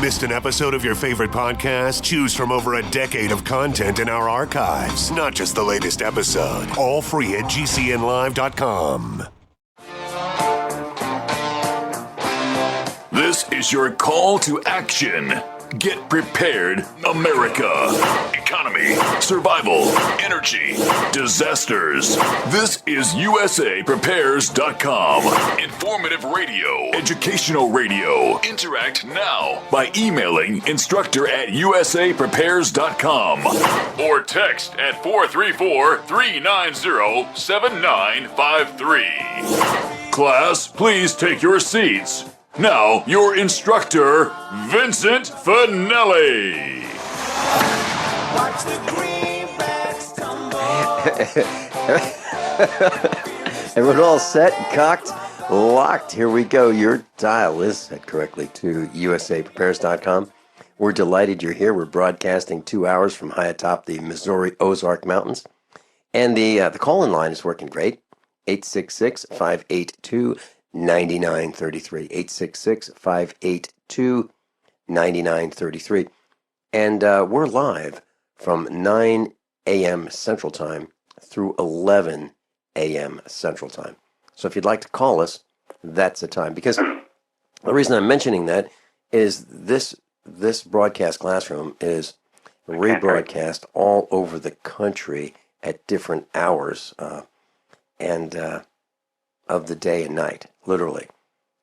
Missed an episode of your favorite podcast? Choose from over a decade of content in our archives, not just the latest episode. All free at GCNlive.com. This is your call to action. Get prepared, America. Economy, survival, energy, disasters. This is USAPrepares.com. Informative radio, educational radio. Interact now by emailing instructor@USAPrepares.com or text at 434-390-7953. Class, please take your seats. Now, your instructor, Vincent Finelli. Watch the greenbacks tumble. Everyone all set, cocked, locked. Here we go. Your dial is set correctly to USAPrepares.com. We're delighted you're here. We're broadcasting 2 hours from high atop the Missouri Ozark Mountains. And the call-in line is working great. 866-582-9933. 866-582-9933. And we're live from 9 a.m. Central Time through 11 a.m. Central Time. So if you'd like to call us, that's the time. Because the reason I'm mentioning that is this broadcast classroom is rebroadcast all over the country at different hours of the day and night, literally.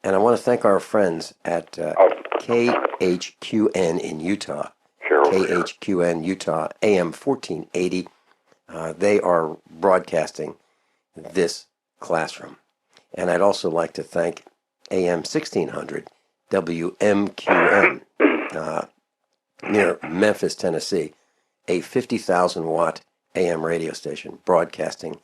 And I want to thank our friends at KHQN in Utah. KHQN Utah, AM 1480. They are broadcasting this classroom. And I'd also like to thank AM 1600, WMQM, near Memphis, Tennessee, a 50,000 watt AM radio station broadcasting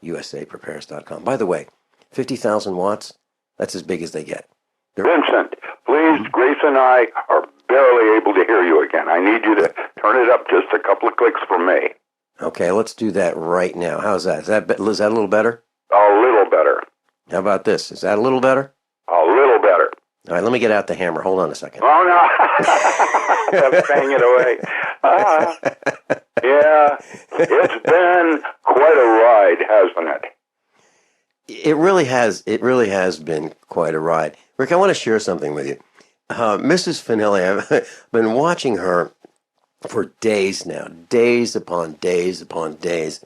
USAPrepares.com. By the way, 50,000 watts, that's as big as they get. Vincent, please, Grace and I are barely able to hear you again. I need you to turn it up just a couple of clicks for me. Okay, let's do that right now. How's that? Is that a little better? A little better. How about this? Is that a little better? A little better. All right, let me get out the hammer. Hold on a second. Oh, no. Bang it away. Yeah, it's been quite a ride, hasn't it? It really has. It really has been quite a ride. Rick, I want to share something with you. Mrs. Finelli, I've been watching her for days now, days upon days upon days,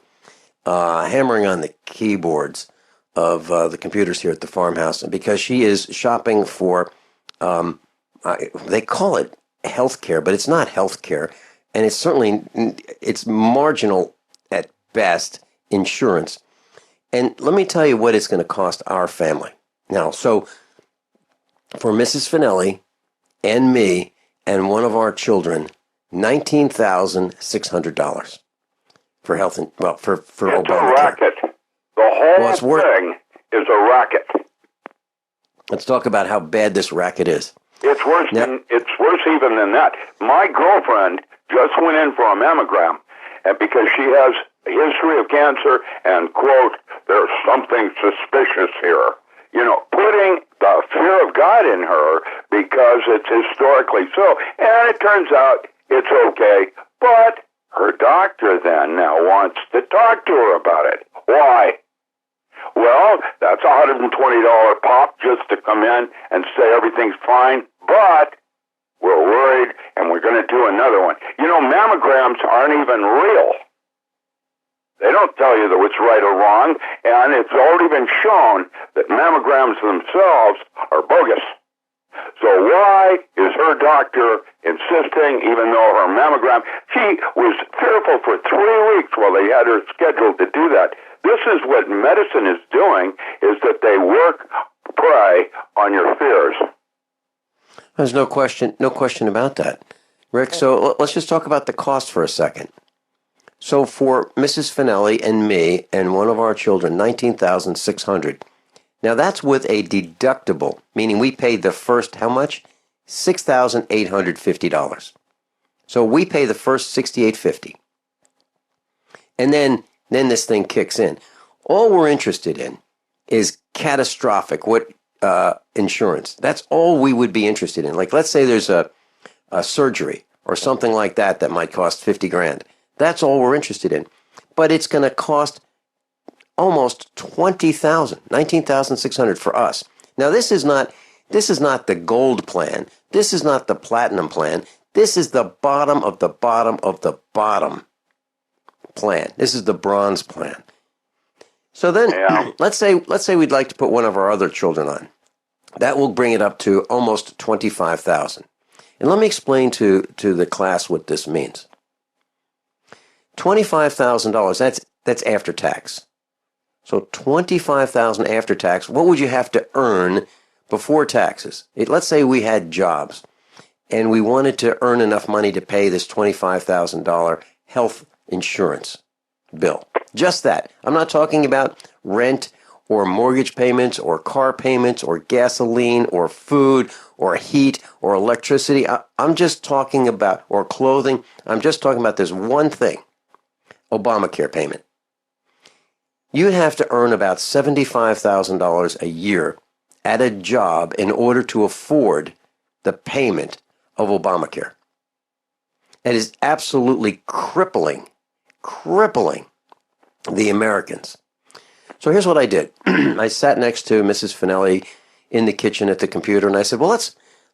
hammering on the keyboards of the computers here at the farmhouse, because she is shopping for, they call it healthcare, but it's not healthcare, and it's marginal at best insurance. And let me tell you what it's going to cost our family. Now, so for Mrs. Finelli and me and one of our children, $19,600 for health and for Obamacare. It's a racket. The whole thing is a racket. Let's talk about how bad this racket is. It's worse even than that. My girlfriend just went in for a mammogram, and because she has a history of cancer, and quote, there's something suspicious here. You know, putting the fear of God in her because it's historically so. And it turns out it's okay. But her doctor then now wants to talk to her about it. Why? Well, that's a $120 pop just to come in and say everything's fine. But we're worried, and we're going to do another one. You know, mammograms aren't even real. They don't tell you what's right or wrong, and it's already been shown that mammograms themselves are bogus. So why is her doctor insisting, even though her mammogram, she was fearful for 3 weeks while they had her scheduled to do that. This is what medicine is doing, is that they prey on your fears. There's no question about that. Rick, so let's just talk about the cost for a second. So for Mrs. Finelli and me and one of our children, $19,600. Now that's with a deductible, meaning we paid the first, how much? $6,850. So we pay the first $6,850. And then this thing kicks in. All we're interested in is catastrophic, insurance. That's all we would be interested in. Like, let's say there's a a surgery or something like that might cost 50 grand. That's all we're interested in. But it's going to cost almost 20,000, 19,600 for us. Now, this is not the gold plan. This is not the platinum plan. This is the bottom of the bottom of the bottom plan. This is the bronze plan. So then, let's say we'd like to put one of our other children on. That will bring it up to almost 25,000. And let me explain to the class what this means. $25,000, that's after tax. So $25,000 after tax, what would you have to earn before taxes? Let's say we had jobs and we wanted to earn enough money to pay this $25,000 health insurance bill. Just that. I'm not talking about rent or mortgage payments or car payments or gasoline or food or heat or electricity. I'm just talking about, or clothing. I'm just talking about this one thing, Obamacare payment. You'd have to earn about $75,000 a year at a job in order to afford the payment of Obamacare. It is absolutely crippling the Americans. So here's what I did. I sat next to Mrs. Finelli in the kitchen at the computer, and I said, well,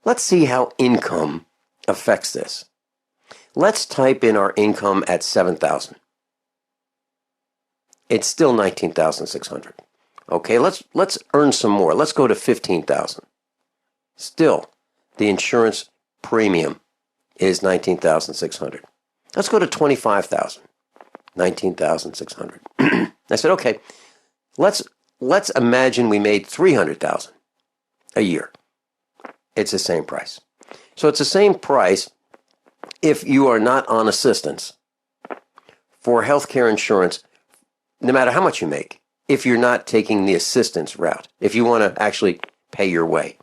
let's see how income affects this. Let's type in our income at $7,000. It's still $19,600. Okay, let's earn some more. Let's go to $15,000. Still, the insurance premium is $19,600. Let's go to $25,000. $19,600. I said, okay, let's imagine we made $300,000 a year. It's the same price. So it's the same price if you are not on assistance for healthcare insurance, no matter how much you make, if you're not taking the assistance route, if you want to actually pay your way.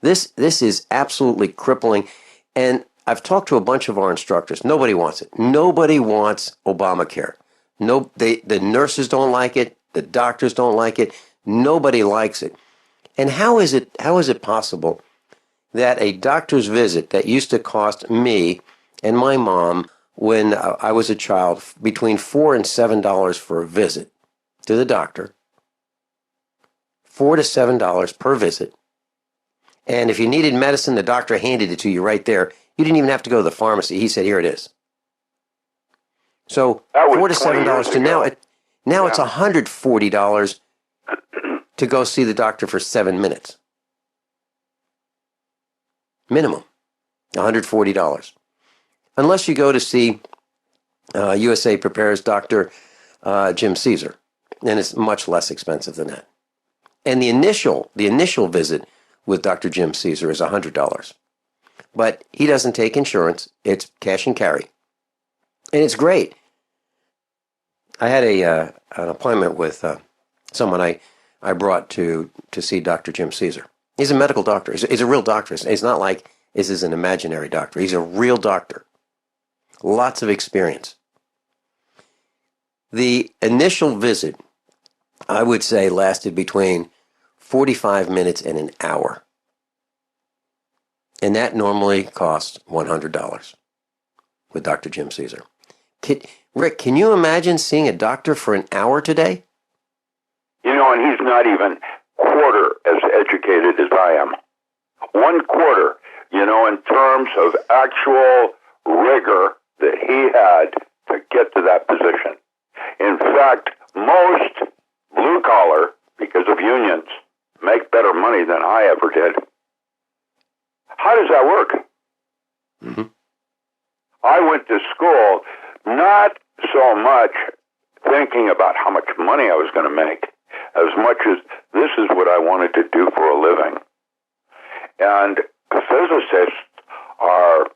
This is absolutely crippling, and I've talked to a bunch of our instructors. Nobody wants it. Nobody wants Obamacare. The nurses don't like it. The doctors don't like it. Nobody likes it. And how is it possible that a doctor's visit that used to cost me and my mom when I was a child between $4 and $7 for a visit to the doctor, $4 to $7 per visit, and if you needed medicine, the doctor handed it to you right there. You didn't even have to go to the pharmacy. He said, here it is. So $4 to $7 to now it's $140 to go see the doctor for 7 minutes. Minimum, $140. Unless you go to see USA Prepares Dr. Jim Caesar, and it's much less expensive than that. And the initial visit with Dr. Jim Caesar is $100. But he doesn't take insurance. It's cash and carry. And it's great. I had an appointment with someone I brought to see Dr. Jim Caesar. He's a medical doctor. He's a real doctor. It's not like this is an imaginary doctor. He's a real doctor. Lots of experience. The initial visit, I would say, lasted between 45 minutes and an hour. And that normally costs $100 with Dr. Jim Caesar. Rick, can you imagine seeing a doctor for an hour today? You know, and he's not even quarter as educated as I am. 1/4, you know, in terms of actual rigor that he had to get to that position. In fact, most blue collar, because of unions, make better money than I ever did. How does that work? Mm-hmm. I went to school not so much thinking about how much money I was going to make, as much as this is what I wanted to do for a living. And physicists are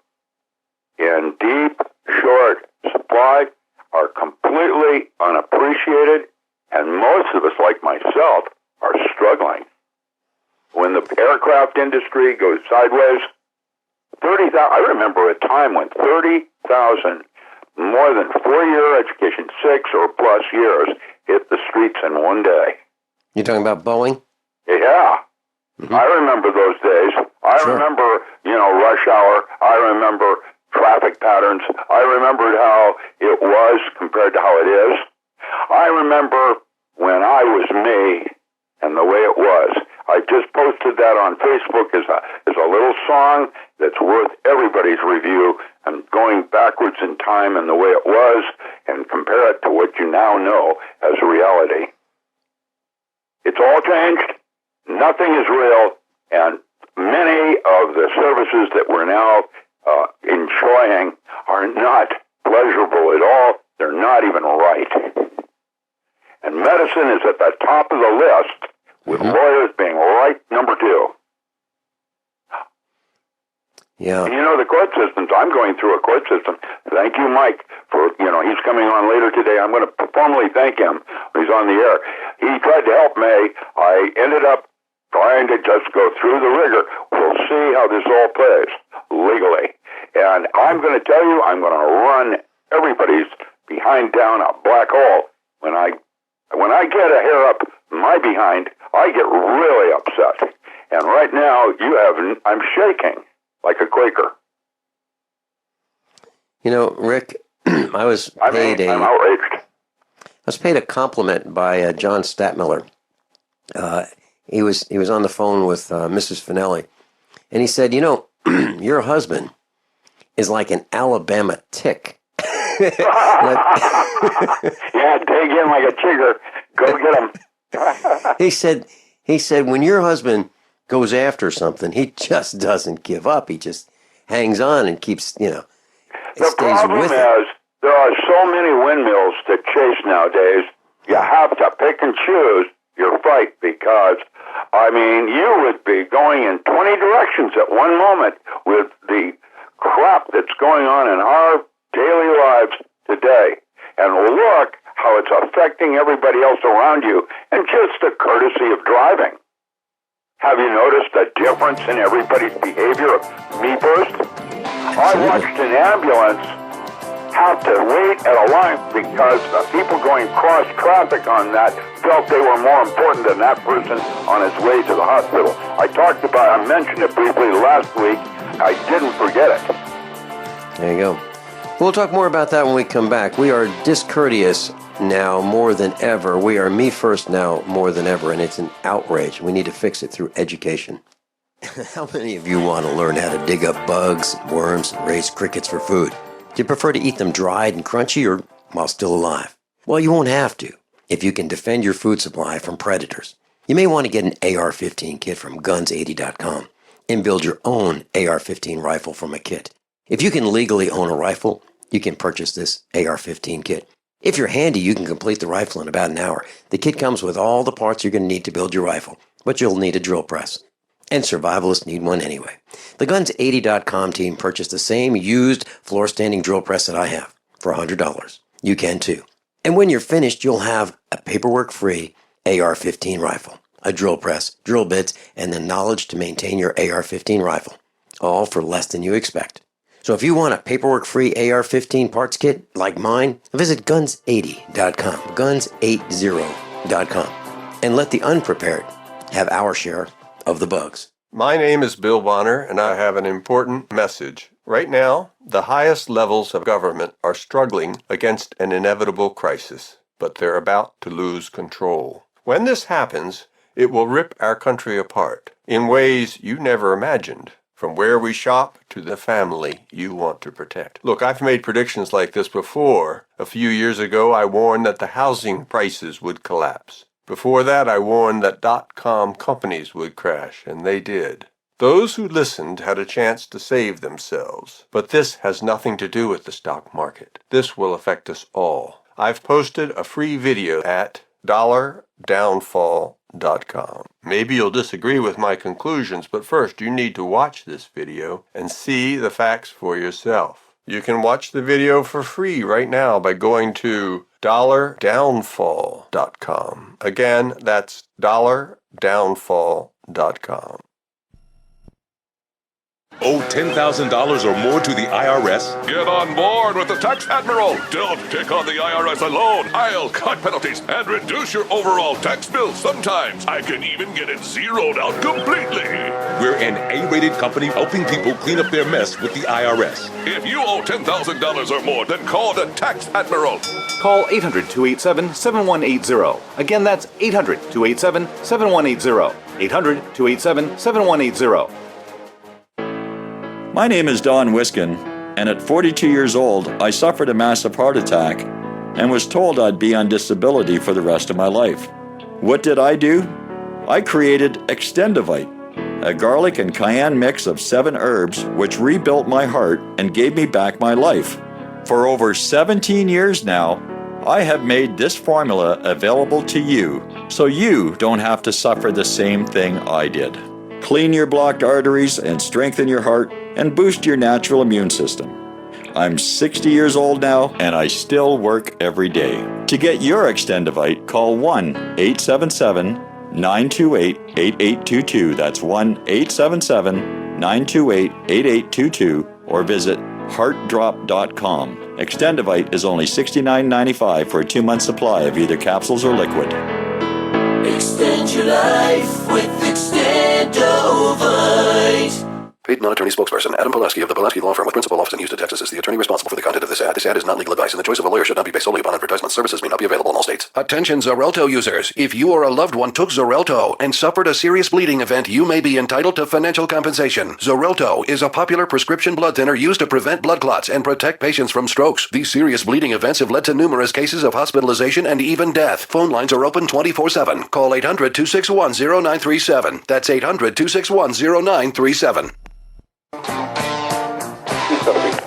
in deep, short supply, are completely unappreciated, and most of us, like myself, are struggling. When the aircraft industry goes sideways, 30,000. I remember a time when 30,000, more than 4-year education, 6 or plus years, hit the streets in one day. You're talking about Boeing? Yeah. I remember those days. I remember, rush hour. I remember traffic patterns. I remembered how it was compared to how it is. I remember when I was me and the way it was. I just posted that on Facebook as a little song that's worth everybody's review, and going backwards in time and the way it was and compare it to what you now know as reality. It's all changed. Nothing is real, and many of the services that we're now enjoying are not pleasurable at all. They're not even right. And medicine is at the top of the list, with lawyers being right number 2. Yeah. And the court systems, I'm going through a court system. Thank you, Mike, for, he's coming on later today. I'm going to formally thank him when he's on the air. He tried to help me. I ended up trying to just go through the rigor. We'll see how this all plays legally. And I'm going to tell you, I'm going to run everybody's behind down a black hole. When I get a hair up my behind, I get really upset. And right now, I'm shaking like a Quaker. Rick, I'm outraged. I was paid a compliment by John Statmiller. He was on the phone with Mrs. Finelli, and he said, your husband is like an Alabama tick. Yeah, dig in like a chigger. Go get him. He said when your husband goes after something, he just doesn't give up. He just hangs on and keeps, The problem is there are so many windmills to chase nowadays. You have to pick and choose your fight because, you would be going in 20 directions at one moment with the crap that's going on in our daily lives today. And look how it's affecting everybody else around you and just the courtesy of driving. Have you noticed a difference in everybody's behavior? Me first? I watched an ambulance have to wait at a line because the people going cross traffic on that felt they were more important than that person on his way to the hospital. I mentioned it briefly last week. I didn't forget it. There you go. We'll talk more about that when we come back. We are discourteous now more than ever. We are me first now more than ever, and it's an outrage. We need to fix it through education. How many of you want to learn how to dig up bugs, worms, and raise crickets for food? Do you prefer to eat them dried and crunchy or while still alive? Well, you won't have to if you can defend your food supply from predators. You may want to get an AR-15 kit from guns80.com and build your own AR-15 rifle from a kit. If you can legally own a rifle, you can purchase this AR-15 kit. If you're handy, you can complete the rifle in about an hour. The kit comes with all the parts you're going to need to build your rifle, but you'll need a drill press. And survivalists need one anyway. The Guns80.com team purchased the same used floor-standing drill press that I have for $100. You can too. And when you're finished, you'll have a paperwork-free AR-15 rifle, a drill press, drill bits, and the knowledge to maintain your AR-15 rifle, all for less than you expect. So if you want a paperwork-free AR-15 parts kit like mine, visit Guns80.com, Guns80.com, and let the unprepared have our share of the bugs. My name is Bill Bonner, and I have an important message. Right now, the highest levels of government are struggling against an inevitable crisis, but they're about to lose control. When this happens, it will rip our country apart in ways you never imagined, from where we shop to the family you want to protect. Look, I've made predictions like this before. A few years ago, I warned that the housing prices would collapse. Before that, I warned that .com companies would crash, and they did. Those who listened had a chance to save themselves. But this has nothing to do with the stock market. This will affect us all. I've posted a free video at $downfall.com. Maybe you'll disagree with my conclusions, but first you need to watch this video and see the facts for yourself. You can watch the video for free right now by going to $downfall.com. Again, that's $downfall.com. Owe $10,000 or more to the IRS? Get on board with the Tax Admiral. Don't take on the IRS alone. I'll cut penalties and reduce your overall tax bill. Sometimes I can even get it zeroed out completely. We're an A-rated company helping people clean up their mess with the IRS. If you owe $10,000 or more, then call the Tax Admiral. Call 800-287-7180. Again, that's 800-287-7180. 800-287-7180. My name is Don Wiskin, and at 42 years old, I suffered a massive heart attack and was told I'd be on disability for the rest of my life. What did I do? I created Extendivite, a garlic and cayenne mix of 7 herbs which rebuilt my heart and gave me back my life. For over 17 years now, I have made this formula available to you so you don't have to suffer the same thing I did. Clean your blocked arteries and strengthen your heart and boost your natural immune system. I'm 60 years old now and I still work every day. To get your Extendivite, call 1-877-928-8822. That's 1-877-928-8822 or visit heartdrop.com. Extendivite is only $69.95 for a 2-month supply of either capsules or liquid. Extend your life with Extendovite. Paid non-attorney spokesperson Adam Pulaski of the Pulaski Law Firm with principal office in Houston, Texas is the attorney responsible for the content of this ad. This ad is not legal advice, and the choice of a lawyer should not be based solely upon advertisement. Services may not be available in all states. Attention Xarelto users. If you or a loved one took Xarelto and suffered a serious bleeding event, you may be entitled to financial compensation. Xarelto is a popular prescription blood thinner used to prevent blood clots and protect patients from strokes. These serious bleeding events have led to numerous cases of hospitalization and even death. Phone lines are open 24/7. Call 800-261-0937. That's 800-261-0937.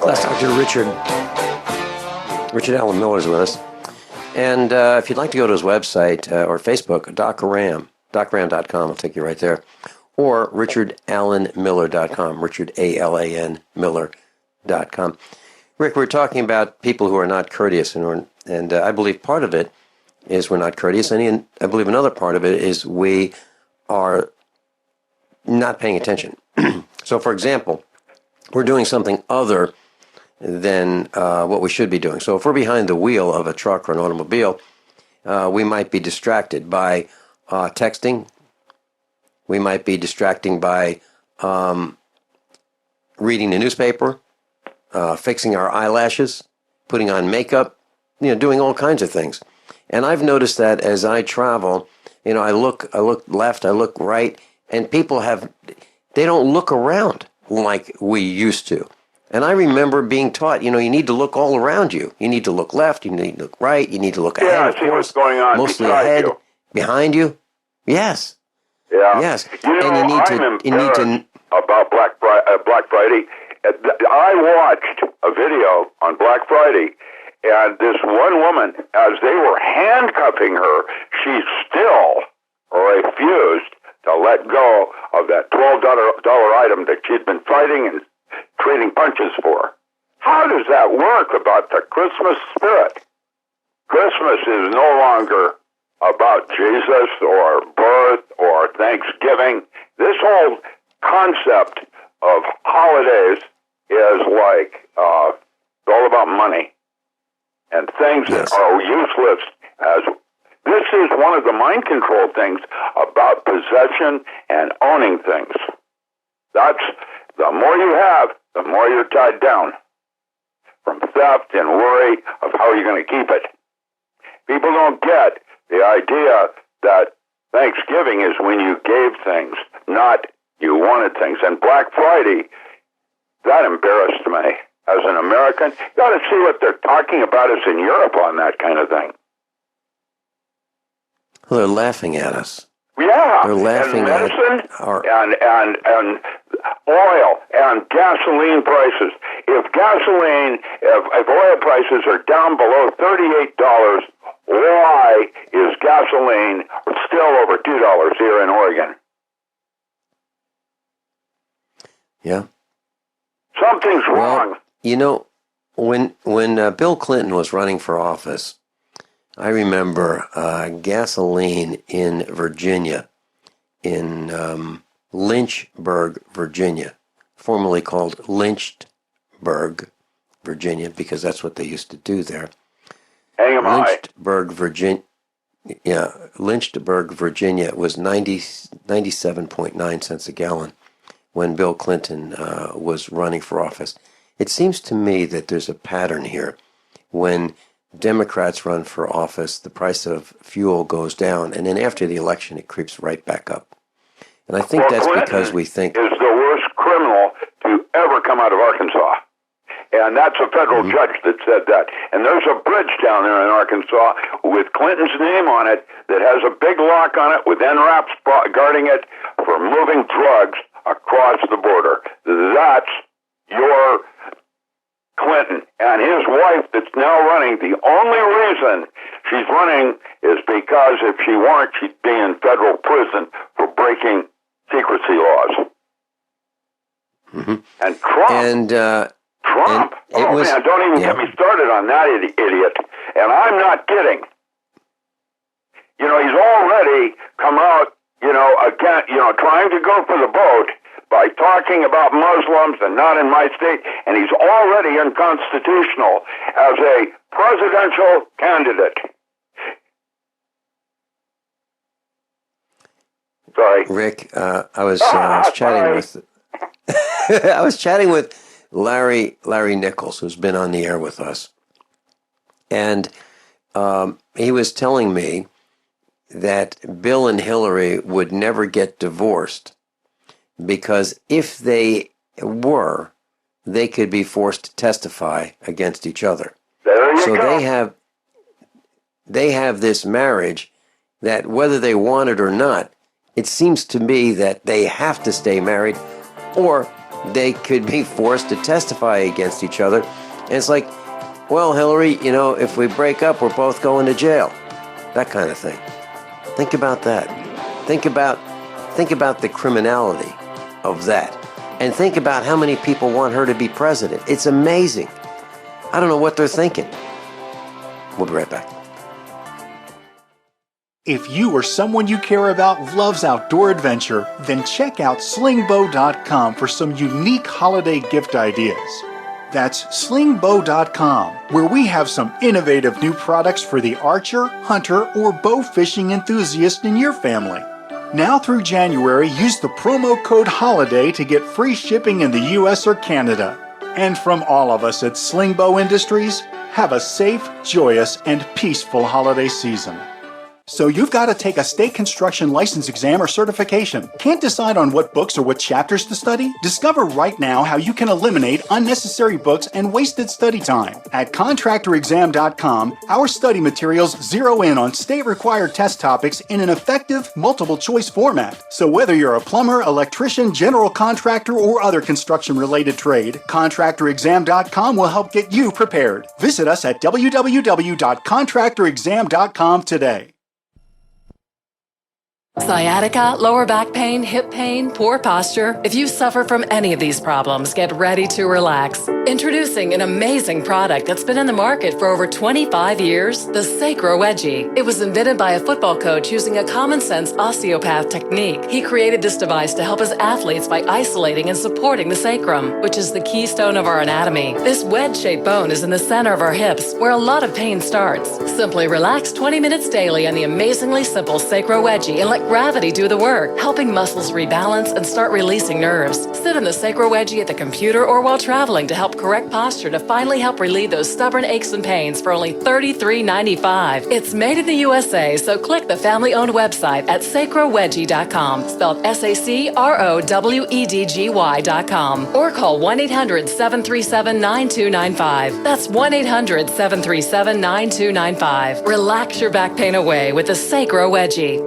Class Dr. Richard Allen Miller is with us. And if you'd like to go to his website or Facebook, docram.com will take you right there. Or richardallenmiller.com, richardallanmiller.com. Rick, we're talking about people who are not courteous, and I believe part of it is we're not courteous, and I believe another part of it is we are not paying attention. So, for example, we're doing something other than what we should be doing. So if we're behind the wheel of a truck or an automobile, we might be distracted by texting. We might be distracting by reading the newspaper, fixing our eyelashes, putting on makeup, doing all kinds of things. And I've noticed that as I travel, I look left, I look right, and people they don't look around like we used to. And I remember being taught, you need to look all around you. You need to look left, you need to look right, you need to look ahead, of see course. What's going on mostly ahead, you. Behind you. Yes. Yeah. Yes. And you need to about Black Friday. I watched a video on Black Friday, and this one woman, as they were handcuffing her, she still refused to let go of that $12 item that she'd been fighting and trading punches for. How does that work about the Christmas spirit? Christmas is no longer about Jesus or birth or Thanksgiving. This whole concept of holidays is like all about money and things that are useless. This is one of the mind control things about possession and owning things. That's the more you have, the more you're tied down from theft and worry of how you're going to keep it. People don't get the idea that Thanksgiving is when you gave things, not you wanted things. And Black Friday, that embarrassed me as an American. You got to see what they're talking about us in Europe on that kind of thing. Well, they're laughing at us. Yeah, they're laughing and medicine at our... and oil and gasoline prices. If oil prices are down below $38, why is gasoline still over $2 here in Oregon? Yeah. Something's wrong. When Bill Clinton was running for office, I remember gasoline in Virginia, in Lynchburg, Virginia. formerly called Lynchburg, Virginia, because that's what they used to do there. Lynchburg, Virginia. Yeah, Lynchburg, Virginia was 97.9 cents a gallon when Bill Clinton was running for office. It seems to me that there's a pattern here. When Democrats run for office, the price of fuel goes down, and then after the election, it creeps right back up. And I think that's Clinton because we think is the worst criminal to ever come out of Arkansas. And that's a federal judge that said that. And there's a bridge down there in Arkansas with Clinton's name on it that has a big lock on it with NRAPs guarding it for moving drugs across the border. That's your Clinton. And his wife that's now running, the only reason she's running is because if she weren't, she'd be in federal prison for breaking secrecy laws. And Trump... Trump, man, don't even get me started on that idiot. And I'm not kidding. You know, he's already come out, again, trying to go for the vote by talking about Muslims and not in my state. And he's already unconstitutional as a presidential candidate. Sorry. Rick, I was chatting with... I was chatting with Larry Nichols, who's been on the air with us, and he was telling me that Bill and Hillary would never get divorced because if they were, they could be forced to testify against each other. So they have this marriage that whether they want it or not, it seems to me that they have to stay married, or they could be forced to testify against each other. And it's like, well, Hillary, if we break up, we're both going to jail. That kind of thing. Think about that. Think about the criminality of that. And think about how many people want her to be president. It's amazing. I don't know what they're thinking. We'll be right back. If you or someone you care about loves outdoor adventure, then check out slingbow.com for some unique holiday gift ideas. That's slingbow.com, where we have some innovative new products for the archer, hunter, or bow fishing enthusiast in your family. Now through January, use the promo code HOLIDAY to get free shipping in the U.S. or Canada. And from all of us at Slingbow Industries, have a safe, joyous, and peaceful holiday season. So you've got to take a state construction license exam or certification. Can't decide on what books or what chapters to study? Discover right now how you can eliminate unnecessary books and wasted study time. At contractorexam.com, our study materials zero in on state-required test topics in an effective, multiple-choice format. So whether you're a plumber, electrician, general contractor, or other construction-related trade, contractorexam.com will help get you prepared. Visit us at www.contractorexam.com today. Sciatica, lower back pain, hip pain, poor posture. If you suffer from any of these problems, get ready to relax. Introducing an amazing product that's been in the market for over 25 years, the Sacro Wedgie. It was invented by a football coach using a common sense osteopath technique. He created this device to help his athletes by isolating and supporting the sacrum, which is the keystone of our anatomy. This wedge-shaped bone is in the center of our hips, where a lot of pain starts. Simply relax 20 minutes daily on the amazingly simple Sacro Wedgie and let gravity do the work, helping muscles rebalance and start releasing nerves. Sit in the Sacro Wedgie at the computer or while traveling to help correct posture to finally help relieve those stubborn aches and pains for only $33.95. It's made in the USA, so click the family-owned website at sacrowedgie.com, spelled SACROWEDGY.com, or call 1-800-737-9295. That's 1-800-737-9295. Relax your back pain away with the Sacro Wedgie.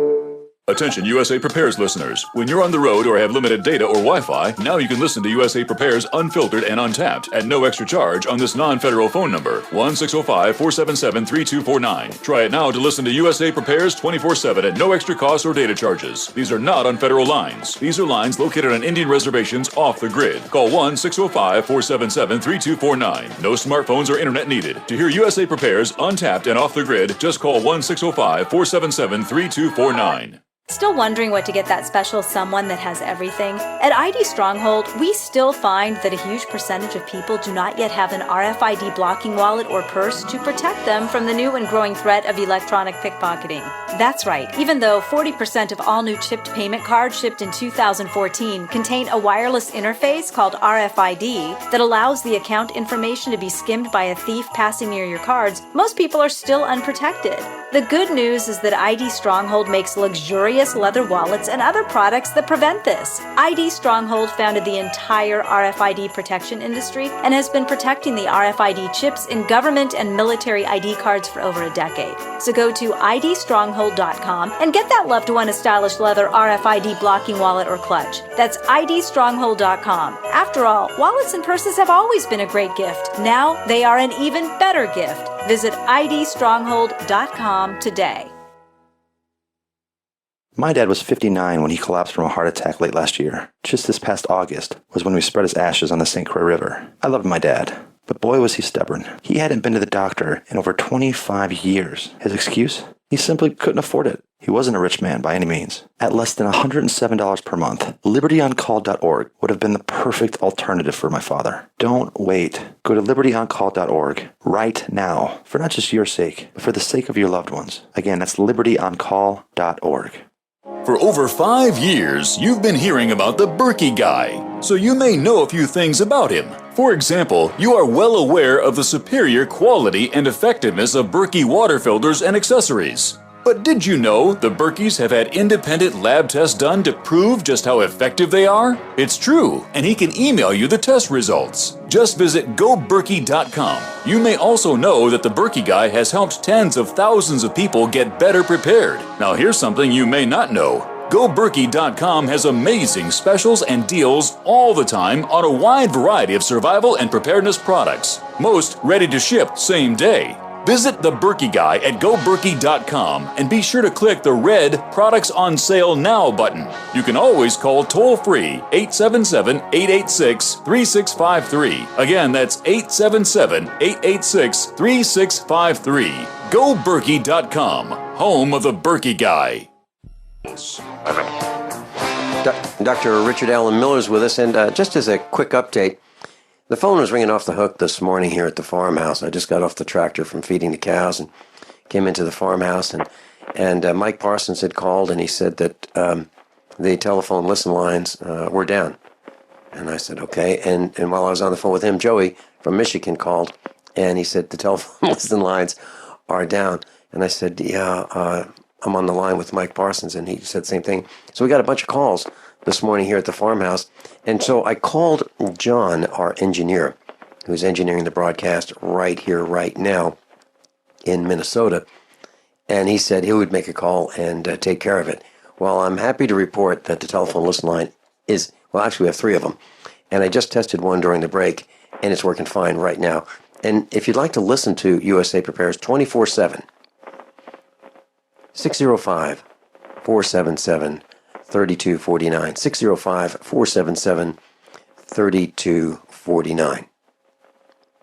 Attention USA Prepares listeners. When you're on the road or have limited data or Wi-Fi, now you can listen to USA Prepares unfiltered and untapped at no extra charge on this non-federal phone number, 1-605-477-3249. Try it now to listen to USA Prepares 24/7 at no extra cost or data charges. These are not on federal lines. These are lines located on Indian reservations off the grid. Call 1-605-477-3249. No smartphones or internet needed. To hear USA Prepares untapped and off the grid, just call 1-605-477-3249. Still wondering what to get that special someone that has everything? At ID Stronghold, we still find that a huge percentage of people do not yet have an RFID blocking wallet or purse to protect them from the new and growing threat of electronic pickpocketing. That's right, even though 40% of all new chipped payment cards shipped in 2014 contain a wireless interface called RFID that allows the account information to be skimmed by a thief passing near your cards, most people are still unprotected. The good news is that ID Stronghold makes luxurious leather wallets and other products that prevent this. ID Stronghold founded the entire RFID protection industry and has been protecting the RFID chips in government and military ID cards for over a decade. So go to idstronghold.com and get that loved one a stylish leather RFID blocking wallet or clutch. That's idstronghold.com. After all, wallets and purses have always been a great gift. Now they are an even better gift. Visit idstronghold.com today. My dad was 59 when he collapsed from a heart attack late last year. Just this past August was when we spread his ashes on the St. Croix River. I loved my dad, but boy was he stubborn. He hadn't been to the doctor in over 25 years. His excuse? He simply couldn't afford it. He wasn't a rich man by any means. At less than $107 per month, libertyoncall.org would have been the perfect alternative for my father. Don't wait. Go to libertyoncall.org right now, for not just your sake, but for the sake of your loved ones. Again, that's libertyoncall.org. For over 5 years, you've been hearing about the Berkey guy, so you may know a few things about him. For example, you are well aware of the superior quality and effectiveness of Berkey water filters and accessories. But did you know the Berkeys have had independent lab tests done to prove just how effective they are? It's true, and he can email you the test results. Just visit goberkey.com. You may also know that the Berkey guy has helped tens of thousands of people get better prepared. Now here's something you may not know. GoBerkey.com has amazing specials and deals all the time on a wide variety of survival and preparedness products. Most ready to ship same day. Visit the Berkey Guy at GoBerkey.com and be sure to click the red Products on Sale Now button. You can always call toll-free 877-886-3653. Again, that's 877-886-3653. GoBerkey.com, home of the Berkey Guy. Dr. Richard Allen Miller is with us, and just as a quick update, the phone was ringing off the hook this morning here at the farmhouse. I just got off the tractor from feeding the cows and came into the farmhouse, and Mike Parsons had called, and he said that the telephone listen lines were down. And I said, okay. And while I was on the phone with him, Joey from Michigan called, and he said the telephone listen lines are down. And I said, yeah, I'm on the line with Mike Parsons, and he said the same thing. So we got a bunch of calls this morning here at the farmhouse. And so I called John, our engineer, who's engineering the broadcast right here, right now in Minnesota. And he said he would make a call and take care of it. Well, I'm happy to report that the telephone listen line is, well, actually we have 3 of them. And I just tested one during the break, and it's working fine right now. And if you'd like to listen to USA Prepares 24/7, 605-477-3249. 605-477-3249.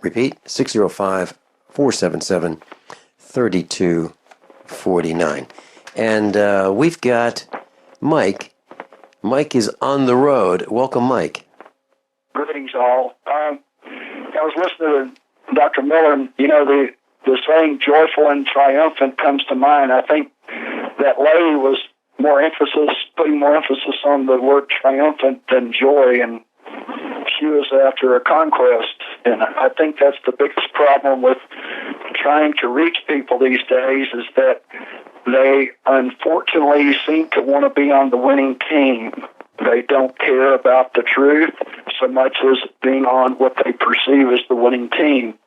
Repeat, 605-477-3249. And we've got Mike. Mike is on the road. Welcome, Mike. Greetings, all. I was listening to Dr. Miller, and, you know, the saying joyful and triumphant comes to mind. I think that lady was putting more emphasis on the word triumphant than joy, and she was after a conquest. And I think that's the biggest problem with trying to reach people these days, is that they unfortunately seem to want to be on the winning team. They don't care about the truth so much as being on what they perceive as the winning team.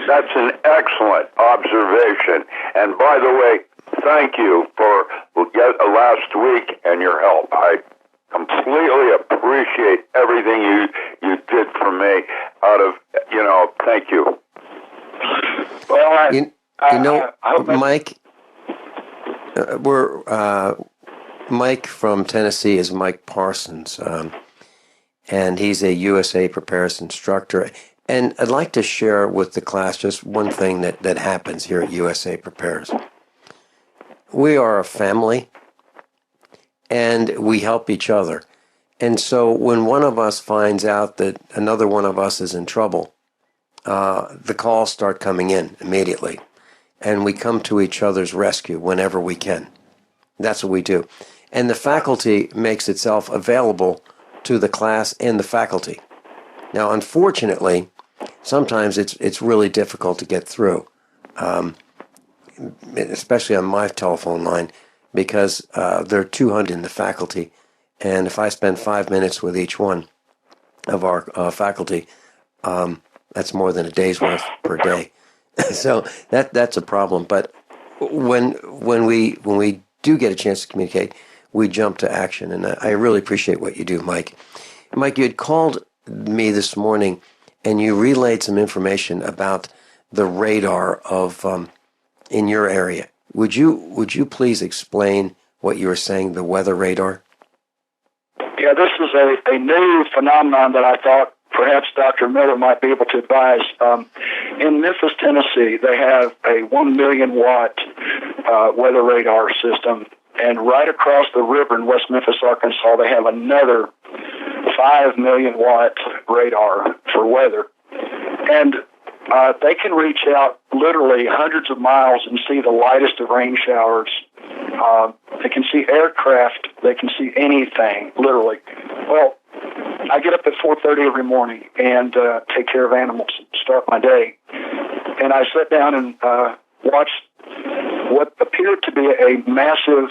That's an excellent observation. And by the way, thank you for last week and your help. I completely appreciate everything you did for me. Thank you. Well, Mike, Mike from Tennessee is Mike Parsons, and he's a USA Prepares instructor. And I'd like to share with the class just one thing that happens here at USA Prepares. We are a family, and we help each other. And so when one of us finds out that another one of us is in trouble, the calls start coming in immediately, and we come to each other's rescue whenever we can. That's what we do. And the faculty makes itself available to the class and the faculty. Now, unfortunately, sometimes it's really difficult to get through, especially on my telephone line, because there are 200 in the faculty, and if I spend 5 minutes with each one of our faculty, that's more than a day's worth per day. So that's a problem. But when we do get a chance to communicate, we jump to action, and I really appreciate what you do, Mike. Mike, you had called me this morning, and you relayed some information about the radar of in your area. Would you please explain what you were saying, the weather radar? Yeah, this is a new phenomenon that I thought perhaps Dr. Miller might be able to advise. In Memphis, Tennessee, they have a 1 million watt weather radar system, and right across the river in West Memphis, Arkansas, they have another 5 million watt radar for weather. And they can reach out literally hundreds of miles and see the lightest of rain showers. They can see aircraft. They can see anything, literally. Well, I get up at 4:30 every morning and take care of animals, start my day. And I sat down and watched what appeared to be a massive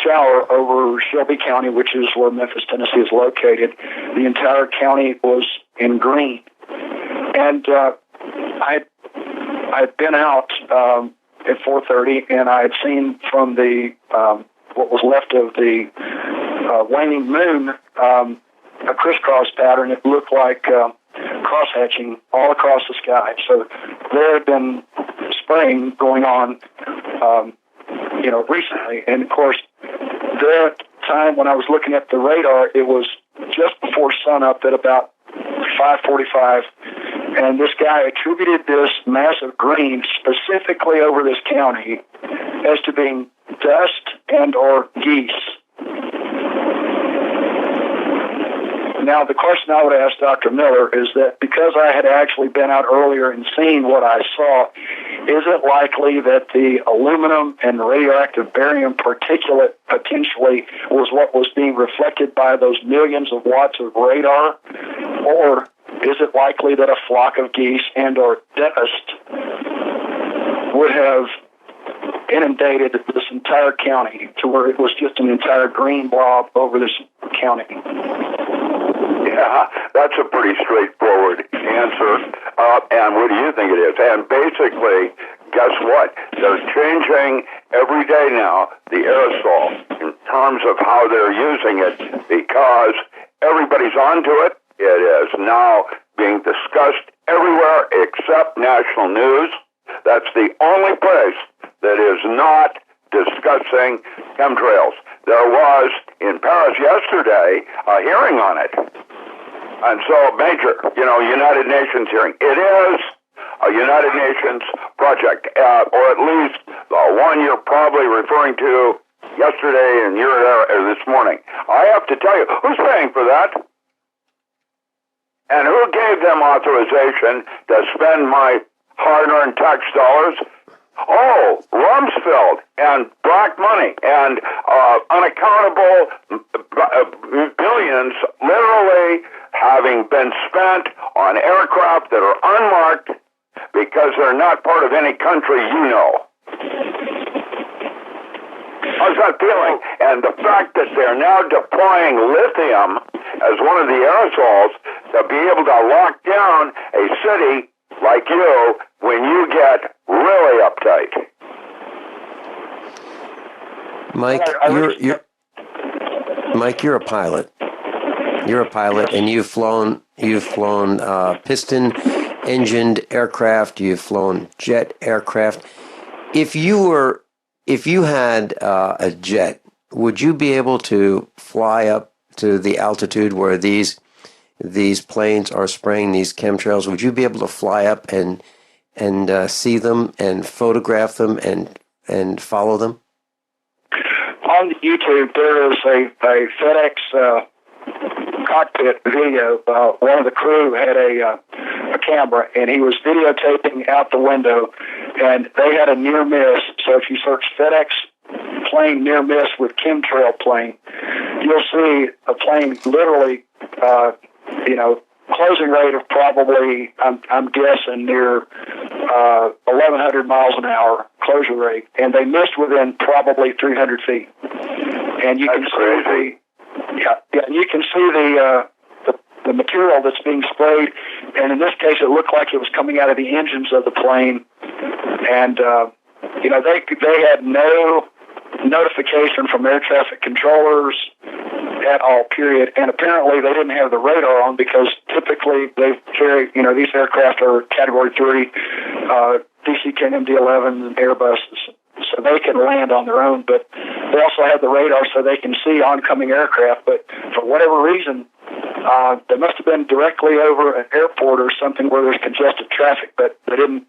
shower over Shelby County, which is where Memphis, Tennessee is located. The entire county was in green. And I'd been out at 4:30, and I had seen from the what was left of the waning moon a crisscross pattern. It looked like cross-hatching all across the sky. So there had been spraying going on, recently. And of course, that time when I was looking at the radar, it was just before sunup at about 5:45, and this guy attributed this massive green specifically over this county as to being dust and or geese. Now, the question I would ask Dr. Miller is that because I had actually been out earlier and seen what I saw, is it likely that the aluminum and radioactive barium particulate potentially was what was being reflected by those millions of watts of radar? Or is it likely that a flock of geese and or dust would have inundated this entire county to where it was just an entire green blob over this county? Yeah, that's a pretty straightforward answer. And what do you think it is? And basically, guess what? They're changing every day now the aerosol in terms of how they're using it because everybody's onto it. It is now being discussed everywhere except national news. That's the only place that is not discussing chemtrails. There was in Paris yesterday a hearing on it. And so major, United Nations hearing. It is a United Nations project, or at least the one you're probably referring to yesterday and you're there this morning. I have to tell you, who's paying for that? And who gave them authorization to spend my hard-earned tax dollars? Oh, Rumsfeld and black money and unaccountable billions literally having been spent on aircraft that are unmarked because they're not part of any country you know. How's that feeling? And the fact that they're now deploying lithium as one of the aerosols to be able to lock down a city like you when you get really uptight. Mike, you're a pilot. You're a pilot, and you've flown piston-engined aircraft. You've flown jet aircraft. If you had a jet, would you be able to fly up to the altitude where these planes are spraying these chemtrails? Would you be able to fly up and see them and photograph them and follow them? on YouTube, there is a FedEx cockpit video. One of the crew had a camera, and he was videotaping out the window, and they had a near miss. So if you search FedEx plane near miss with chemtrail plane, you'll see a plane literally, closing rate of probably, I'm guessing, near 1,100 miles an hour closure rate, and they missed within probably 300 feet. And you can see you can see the material that's being sprayed, and in this case, it looked like it was coming out of the engines of the plane. And they had no notification from air traffic controllers at all, period. And apparently they didn't have the radar on, because typically they carry, these aircraft are Category 3, DC-10 MD-11 and Airbuses, so they can land on their own. But they also have the radar so they can see oncoming aircraft. But for whatever reason, they must have been directly over an airport or something where there's congested traffic, but they didn't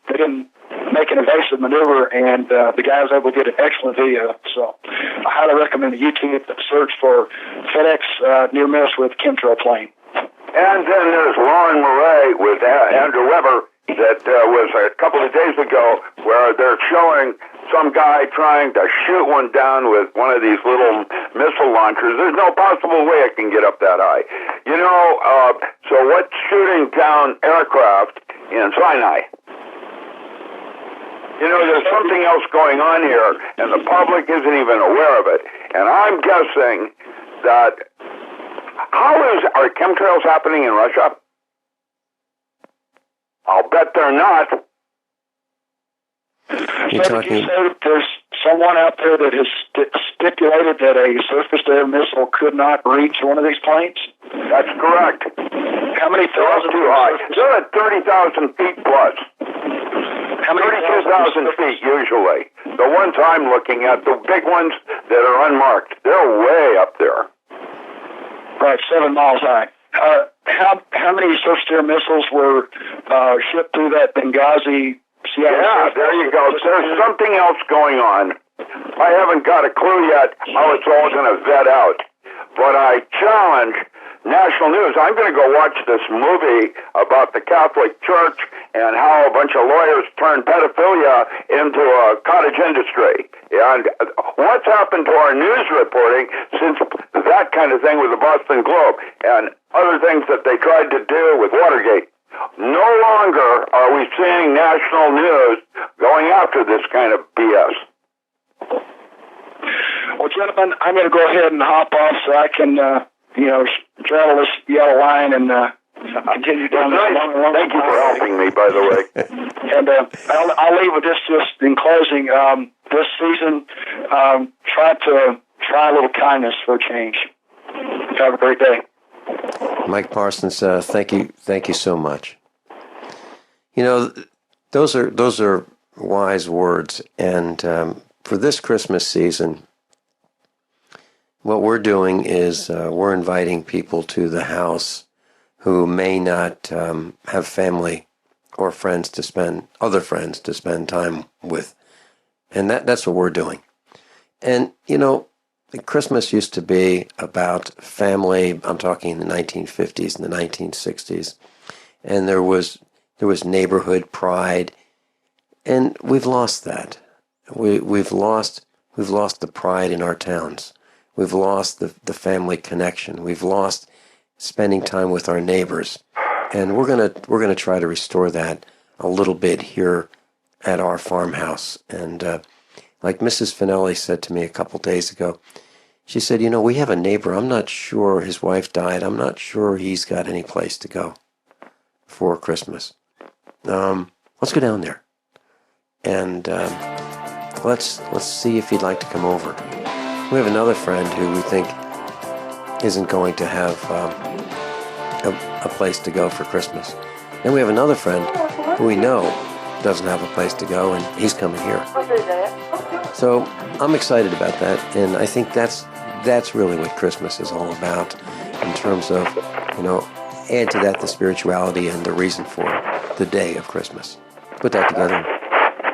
make an evasive maneuver, and the guy was able to get an excellent video. So I highly recommend the YouTube search for FedEx near miss with chemtrail plane. And then there's Lauren Murray with Andrew Weber that was a couple of days ago, where they're showing some guy trying to shoot one down with one of these little missile launchers. There's no possible way it can get up that high. So what's shooting down aircraft in Sinai? There's something else going on here, and the public isn't even aware of it. And I'm guessing that are chemtrails happening in Russia? I'll bet they're not. Did you say that there's someone out there that has stipulated that a surface-to-air missile could not reach one of these planes? That's correct. How many thousand? Too high. They're at 30,000 feet plus. How many? 32,000 feet usually. The ones I'm looking at, the big ones that are unmarked, they're way up there. Right, 7 miles high. How many surface-to-air missiles were shipped through that Benghazi? Yeah, there you go. There's something else going on. I haven't got a clue yet how it's all going to vet out. But I challenge national news. I'm going to go watch this movie about the Catholic Church and how a bunch of lawyers turned pedophilia into a cottage industry. And what's happened to our news reporting since that kind of thing with the Boston Globe and other things that they tried to do with Watergate? No longer are we seeing national news going after this kind of BS. Well, gentlemen, I'm going to go ahead and hop off so I can, travel this yellow line and continue down this long. Thank you for helping me, by the way. And I'll leave with this just in closing. This season, try a little kindness for a change. Have a great day. Mike Parsons, thank you so much. Those are wise words, and for this Christmas season, what we're doing is we're inviting people to the house who may not have family or friends to spend time with, and that's what we're doing. And Christmas used to be about family. I'm talking in the 1950s and the 1960s, and there was neighborhood pride, and we've lost that. We've lost the pride in our towns. We've lost the family connection. We've lost spending time with our neighbors, and we're gonna try to restore that a little bit here at our farmhouse. And like Mrs. Finelli said to me a couple days ago, she said, we have a neighbor. I'm not sure his wife died. I'm not sure he's got any place to go for Christmas. Let's go down there and let's see if he'd like to come over. We have another friend who we think isn't going to have a place to go for Christmas. Then we have another friend who we know doesn't have a place to go, and he's coming here. So I'm excited about that, and I think that's really what Christmas is all about, in terms of, add to that the spirituality and the reason for the day of Christmas. Put that together.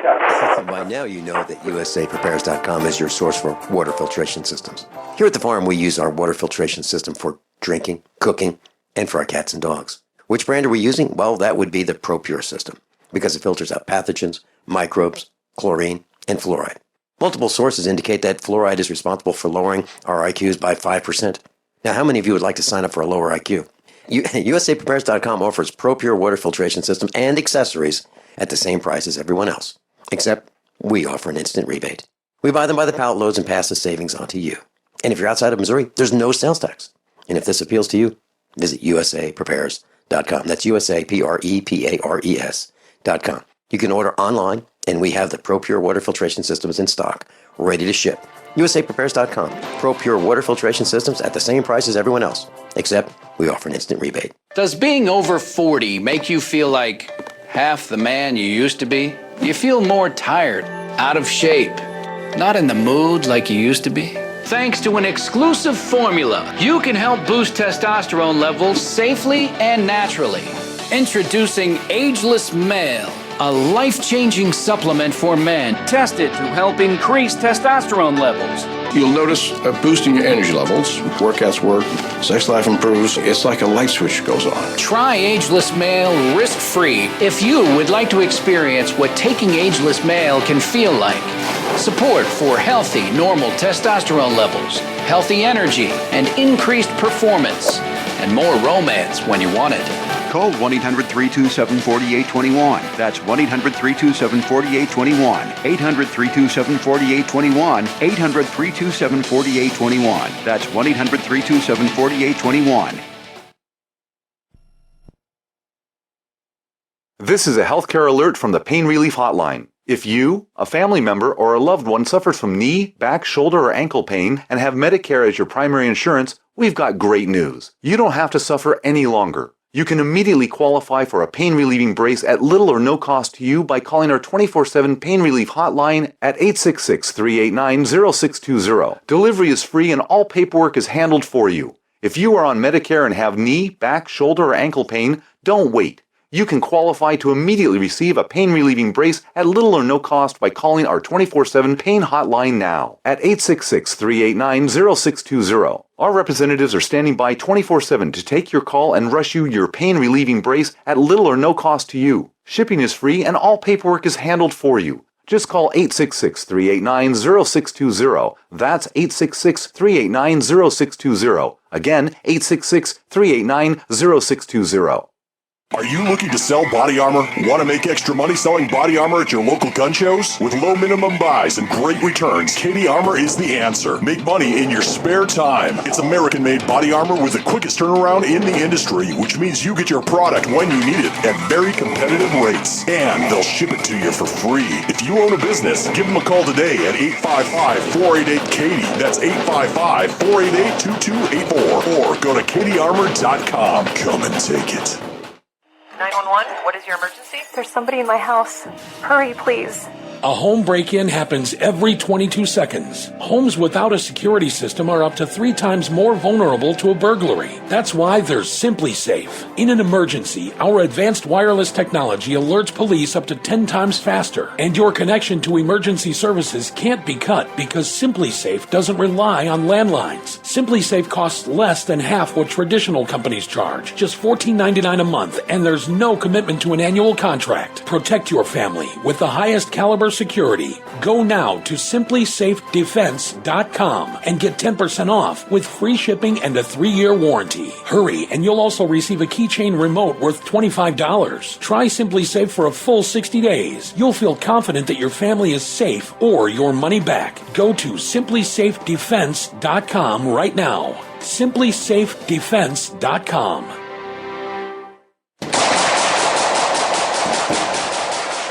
Okay. By now you know that USAPrepares.com is your source for water filtration systems. Here at the farm, we use our water filtration system for drinking, cooking, and for our cats and dogs. Which brand are we using? Well, that would be the ProPure system, because it filters out pathogens, microbes, chlorine, and fluoride. Multiple sources indicate that fluoride is responsible for lowering our IQs by 5%. Now, how many of you would like to sign up for a lower IQ? USAPrepares.com offers ProPure water filtration system and accessories at the same price as everyone else, except we offer an instant rebate. We buy them by the pallet loads and pass the savings on to you. And if you're outside of Missouri, there's no sales tax. And if this appeals to you, visit USAPrepares.com. That's USAPrepares.com. You can order online, and we have the ProPure water filtration systems in stock, ready to ship. USAPrepares.com. ProPure water filtration systems at the same price as everyone else, except we offer an instant rebate. Does being over 40 make you feel like half the man you used to be? Do you feel more tired, out of shape, not in the mood like you used to be? Thanks to an exclusive formula, you can help boost testosterone levels safely and naturally. Introducing Ageless Male, a life-changing supplement for men tested to help increase testosterone levels. You'll notice a boost in your energy levels. Workouts work, sex life improves. It's like a light switch goes on. Try Ageless Male risk-free if you would like to experience what taking Ageless Male can feel like. Support for healthy, normal testosterone levels, healthy energy, and increased performance, and more romance when you want it. Call 1-800-327-4821. That's 1-800-327-4821. 800-327-4821. 800-327-4821. That's 1-800-327-4821. This is a healthcare alert from the Pain Relief Hotline. If you, a family member, or a loved one suffers from knee, back, shoulder, or ankle pain and have Medicare as your primary insurance, we've got great news. You don't have to suffer any longer. You can immediately qualify for a pain-relieving brace at little or no cost to you by calling our 24/7 Pain Relief Hotline at 866-389-0620. Delivery is free and all paperwork is handled for you. If you are on Medicare and have knee, back, shoulder, or ankle pain, don't wait. You can qualify to immediately receive a pain-relieving brace at little or no cost by calling our 24/7 Pain Hotline now at 866-389-0620. Our representatives are standing by 24/7 to take your call and rush you your pain-relieving brace at little or no cost to you. Shipping is free and all paperwork is handled for you. Just call 866-389-0620. That's 866-389-0620. Again, 866-389-0620. Are you looking to sell body armor? Want to make extra money selling body armor at your local gun shows? With low minimum buys and great returns, Katie Armor is the answer. Make money in your spare time. It's American-made body armor with the quickest turnaround in the industry, which means you get your product when you need it at very competitive rates. And they'll ship it to you for free. If you own a business, give them a call today at 855-488-KATIE. That's 855-488-2284. Or go to katiearmor.com. Come and take it. 911, what is your emergency? There's somebody in my house. Hurry, please. A home break-in happens every 22 seconds. Homes without a security system are up to 3 times more vulnerable to a burglary. That's why there's Simply Safe. In an emergency, our advanced wireless technology alerts police up to 10 times faster, and your connection to emergency services can't be cut because Simply Safe doesn't rely on landlines. Simply Safe costs less than half what traditional companies charge, just $14.99 a month, and there's no commitment to an annual contract. Protect your family with the highest caliber security. Go now to simplysafedefense.com and get 10% off with free shipping and a 3-year warranty. Hurry, and you'll also receive a keychain remote worth $25. Try Simply Safe for a full 60 days. You'll feel confident that your family is safe or your money back. Go to simplysafedefense.com right now. simplysafedefense.com.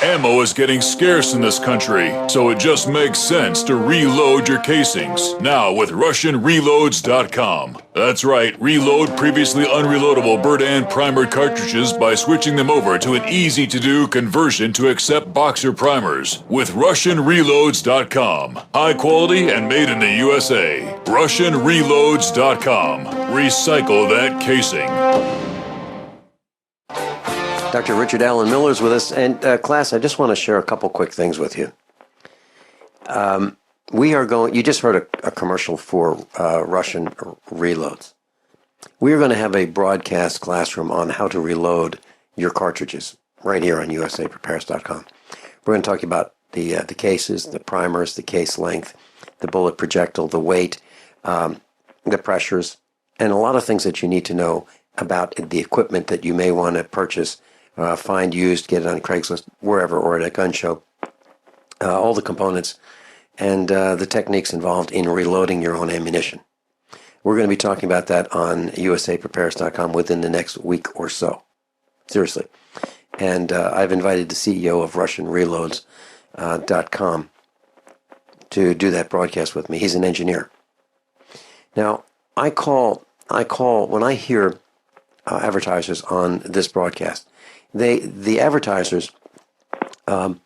Ammo is getting scarce in this country, so it just makes sense to reload your casings. Now with RussianReloads.com. That's right, reload previously unreloadable Bird primer cartridges by switching them over to an easy-to-do conversion to accept boxer primers. With RussianReloads.com. High quality and made in the USA. RussianReloads.com. Recycle that casing. Dr. Richard Allen Miller is with us. And class, I just want to share a couple quick things with you. You just heard a commercial for Russian reloads. We are going to have a broadcast classroom on how to reload your cartridges right here on usaprepares.com. We're going to talk about the cases, the primers, the case length, the bullet projectile, the weight, the pressures, and a lot of things that you need to know about the equipment that you may want to purchase, find used, get it on Craigslist, wherever, or at a gun show. All the components and the techniques involved in reloading your own ammunition. We're going to be talking about that on usaprepares.com within the next week or so. Seriously. And I've invited the CEO of RussianReloads.com to do that broadcast with me. He's an engineer. Now, I call when I hear advertisers on this broadcast, the advertisers end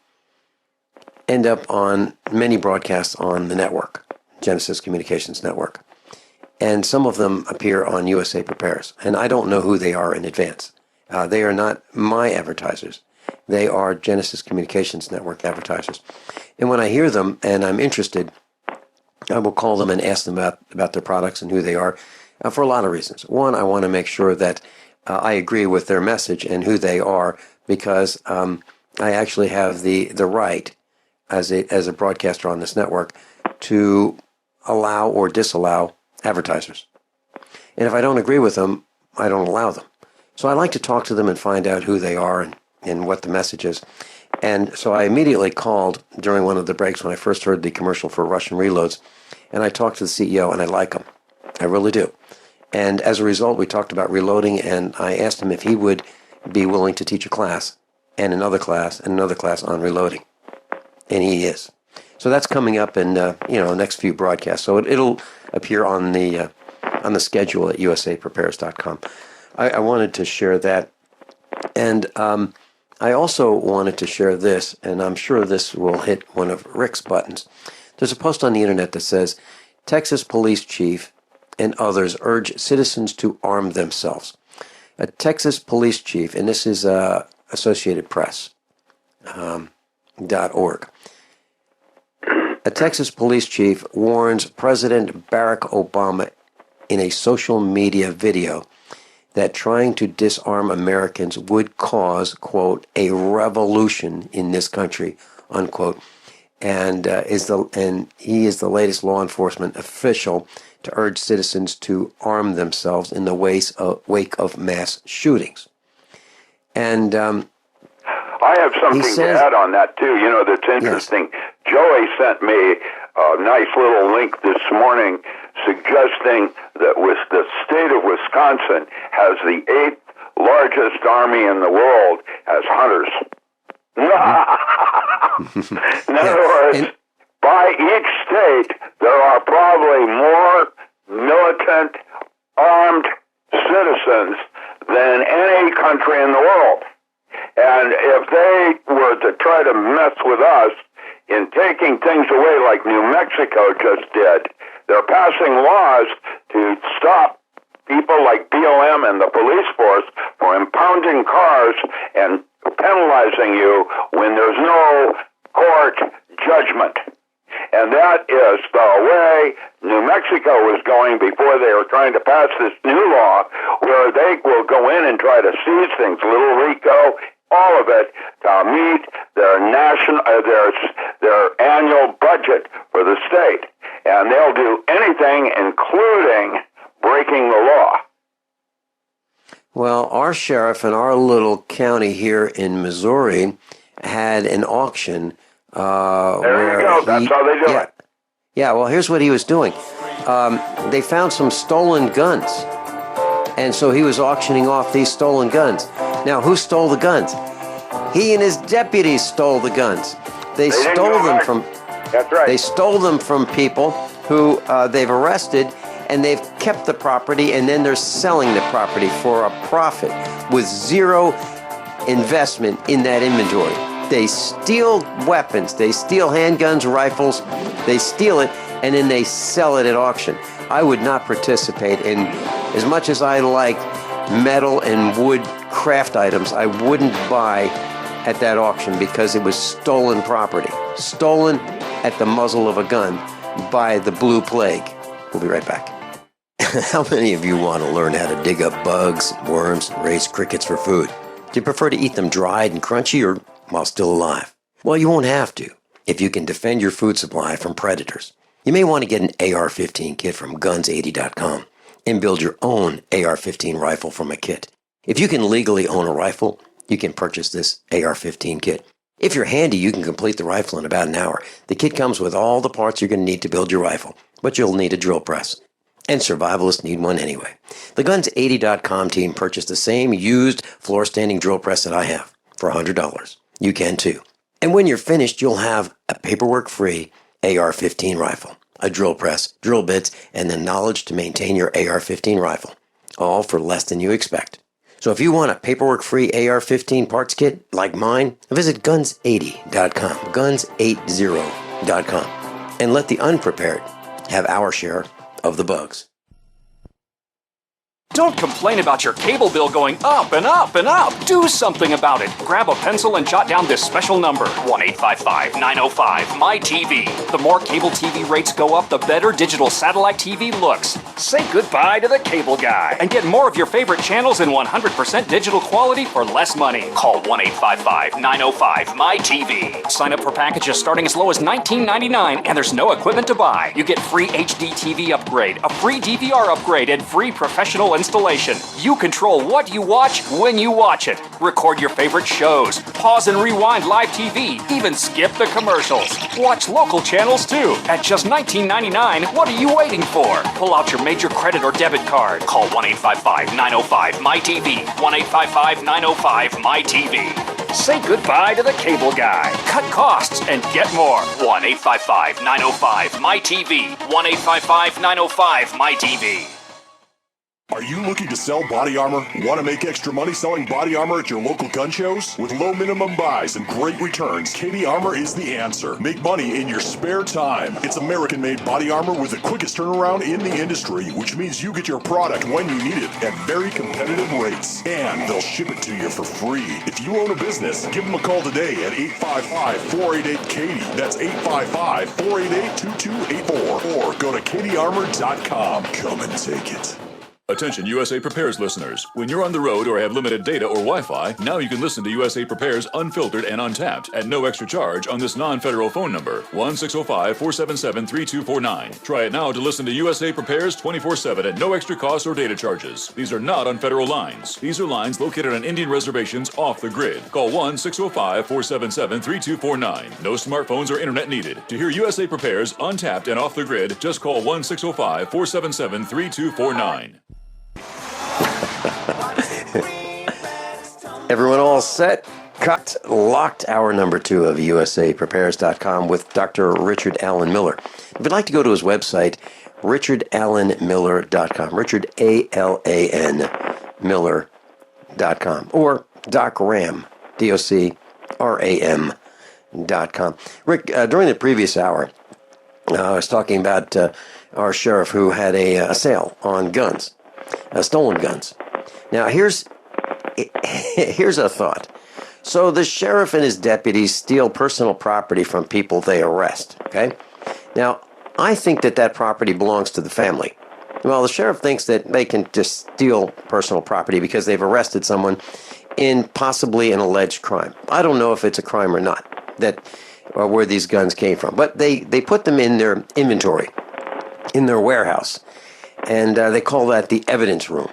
up on many broadcasts on the network, Genesis Communications Network. And some of them appear on USA Prepares. And I don't know who they are in advance. They are not my advertisers. They are Genesis Communications Network advertisers. And when I hear them and I'm interested, I will call them and ask them about their products and who they are for a lot of reasons. One, I want to make sure that I agree with their message and who they are, because I actually have the right as a broadcaster on this network to allow or disallow advertisers. And if I don't agree with them, I don't allow them. So I like to talk to them and find out who they are and what the message is. And so I immediately called during one of the breaks when I first heard the commercial for Russian reloads, and I talked to the CEO, and I like him. I really do. And as a result, we talked about reloading, and I asked him if he would be willing to teach a class and another class and another class on reloading. And he is. So that's coming up in next few broadcasts. So it'll appear on the schedule at usaprepares.com. I wanted to share that, and I also wanted to share this, and I'm sure this will hit one of Rick's buttons. There's a post on the internet that says, Texas police chief and others urge citizens to arm themselves. A Texas police chief, and this is Associated Press .org. A Texas police chief warns President Barack Obama in a social media video that trying to disarm Americans would cause, quote, a revolution in this country, unquote. And he is the latest law enforcement official to urge citizens to arm themselves in the wake of mass shootings. And I have something to add on that, too. You know, that's interesting. Yes. Joey sent me a nice little link this morning suggesting that the state of Wisconsin has the 8th largest army in the world as hunters. In other words, by each state, there are probably more militant, armed citizens than any country in the world. And if they were to try to mess with us in taking things away like New Mexico just did, they're passing laws to stop people like BLM and the police force from impounding cars and penalizing you when there's no court judgment. And that is the way New Mexico was going before they were trying to pass this new law where they will go in and try to seize things, Little Rico, all of it, to meet their annual budget for the state. And they'll do anything, including breaking the law. Well, our sheriff in our little county here in Missouri had an auction. There you go. That's how they do it. Yeah, well, here's what he was doing. They found some stolen guns. And so he was auctioning off these stolen guns. Now, who stole the guns? He and his deputies stole the guns. They stole them from... That's right. They stole them from people who they've arrested, and they've kept the property, and then they're selling the property for a profit with zero investment in that inventory. They steal weapons. They steal handguns, rifles. They steal it, and then they sell it at auction. I would not participate in, as much as I like metal and wood craft items I wouldn't buy at that auction because it was stolen property. Stolen at the muzzle of a gun by the Blue Plague. We'll be right back. How many of you want to learn how to dig up bugs, worms, and raise crickets for food? Do you prefer to eat them dried and crunchy or while still alive? Well, you won't have to if you can defend your food supply from predators. You may want to get an AR-15 kit from guns80.com and build your own AR-15 rifle from a kit. If you can legally own a rifle, you can purchase this AR-15 kit. If you're handy, you can complete the rifle in about an hour. The kit comes with all the parts you're going to need to build your rifle, but you'll need a drill press. And survivalists need one anyway. The Guns80.com team purchased the same used floor-standing drill press that I have for $100. You can too. And when you're finished, you'll have a paperwork-free AR-15 rifle, a drill press, drill bits, and the knowledge to maintain your AR-15 rifle, all for less than you expect. So if you want a paperwork-free AR-15 parts kit like mine, visit Guns80.com, Guns80.com, and let the unprepared have our share of the bugs. Don't complain about your cable bill going up and up and up. Do something about it. Grab a pencil and jot down this special number, 1-855-905-MY-TV. The more cable TV rates go up, the better digital satellite TV looks. Say goodbye to the cable guy and get more of your favorite channels in 100% digital quality for less money. Call 1-855-905-MY-TV. Sign up for packages starting as low as $19.99 and there's no equipment to buy. You get free HD TV upgrade, a free DVR upgrade, and free professional installation. You control what you watch when you watch it. Record your favorite shows. Pause and rewind live TV. Even skip the commercials. Watch local channels too. At just $19.99, what are you waiting for? Pull out your major credit or debit card. Call 1-855-905-MY-TV. 1-855-905-MY-TV. Say goodbye to the cable guy. Cut costs and get more. 1-855-905-MY-TV. 1-855-905-MY-TV. Are you looking to sell body armor? Want to make extra money selling body armor at your local gun shows? With low minimum buys and great returns, Katie Armor is the answer. Make money in your spare time. It's American-made body armor with the quickest turnaround in the industry, which means you get your product when you need it at very competitive rates. And they'll ship it to you for free. If you own a business, give them a call today at 855-488-KATIE. That's 855-488-2284. Or go to katiearmor.com. Come and take it. Attention USA Prepares listeners. When you're on the road or have limited data or Wi-Fi, now you can listen to USA Prepares unfiltered and untapped at no extra charge on this non-federal phone number, 1-605-477-3249. Try it now to listen to USA Prepares 24/7 at no extra cost or data charges. These are not on federal lines. These are lines located on Indian reservations off the grid. Call 1-605-477-3249. No smartphones or internet needed. To hear USA Prepares untapped and off the grid, just call 1-605-477-3249. Everyone all set? Cut, locked, hour number 2 of USAPrepares.com with Dr. Richard Allen Miller. If you'd like to go to his website, richardallenmiller.com, Richard A-L-A-N Miller.com, or Doc Ram, DOCRAM.com. Rick, during the previous hour, I was talking about our sheriff who had a sale on guns, stolen guns. Now, here's a thought. So the sheriff and his deputies steal personal property from people they arrest, okay? Now, I think that property belongs to the family. Well, the sheriff thinks that they can just steal personal property because they've arrested someone in possibly an alleged crime. I don't know if it's a crime or not, or where these guns came from. But they put them in their inventory, in their warehouse, and they call that the evidence room.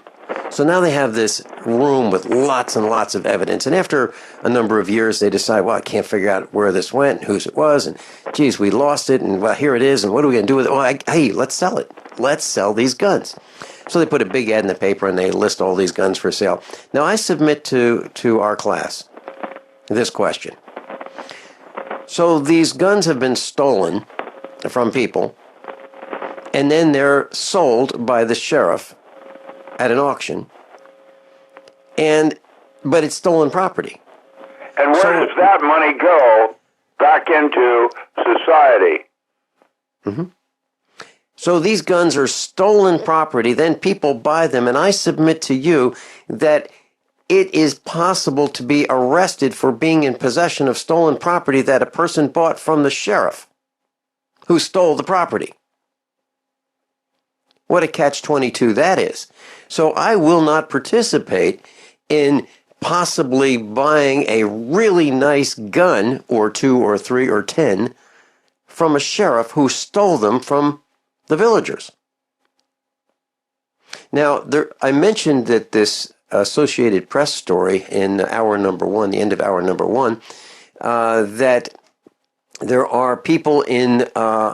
So now they have this room with lots and lots of evidence. And after a number of years, they decide, well, I can't figure out where this went, and whose it was, and geez, we lost it, and well, here it is, and what are we going to do with it? Well, hey, let's sell it. Let's sell these guns. So they put a big ad in the paper, and they list all these guns for sale. Now, I submit to our class this question. So these guns have been stolen from people, and then they're sold by the sheriff at an auction, but it's stolen property. And where does that money go back into society? Mm-hmm. So these guns are stolen property, then people buy them, and I submit to you that it is possible to be arrested for being in possession of stolen property that a person bought from the sheriff who stole the property. What a catch-22 that is. So I will not participate in possibly buying a really nice gun, or 2 or 3 or 10, from a sheriff who stole them from the villagers. Now, I mentioned that this Associated Press story in hour number 1, the end of hour number 1, that there are people in,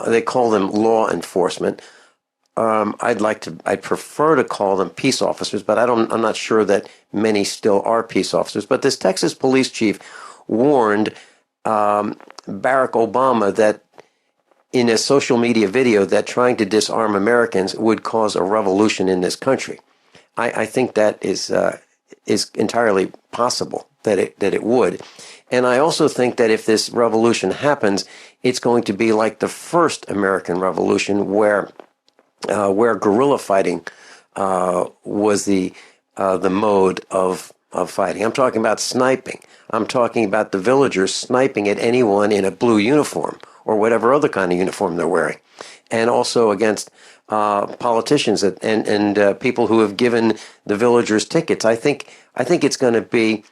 they call them law enforcement. I'd prefer to call them peace officers, but I'm not sure that many still are peace officers. But this Texas police chief warned Barack Obama that in a social media video that trying to disarm Americans would cause a revolution in this country. I think that is entirely possible that it would. And I also think that if this revolution happens, it's going to be like the first American Revolution where guerrilla fighting was the mode of fighting. I'm talking about sniping. I'm talking about the villagers sniping at anyone in a blue uniform or whatever other kind of uniform they're wearing, and also against politicians and people who have given the villagers tickets. I think it's going to be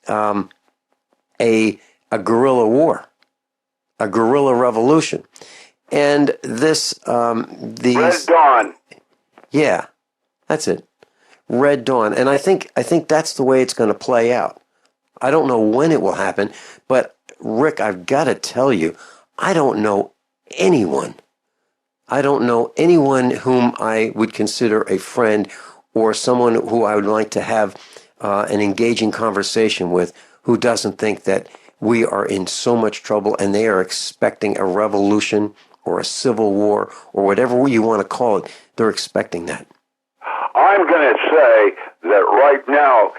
a guerrilla war, a guerrilla revolution. And these Red Dawn. Yeah, that's it. Red Dawn. And I think that's the way it's going to play out. I don't know when it will happen, but Rick, I've got to tell you, I don't know anyone. I don't know anyone whom I would consider a friend or someone who I would like to have an engaging conversation with who doesn't think that we are in so much trouble and they are expecting a revolution or a civil war or whatever you want to call it. They're expecting that. I'm going to say that right now,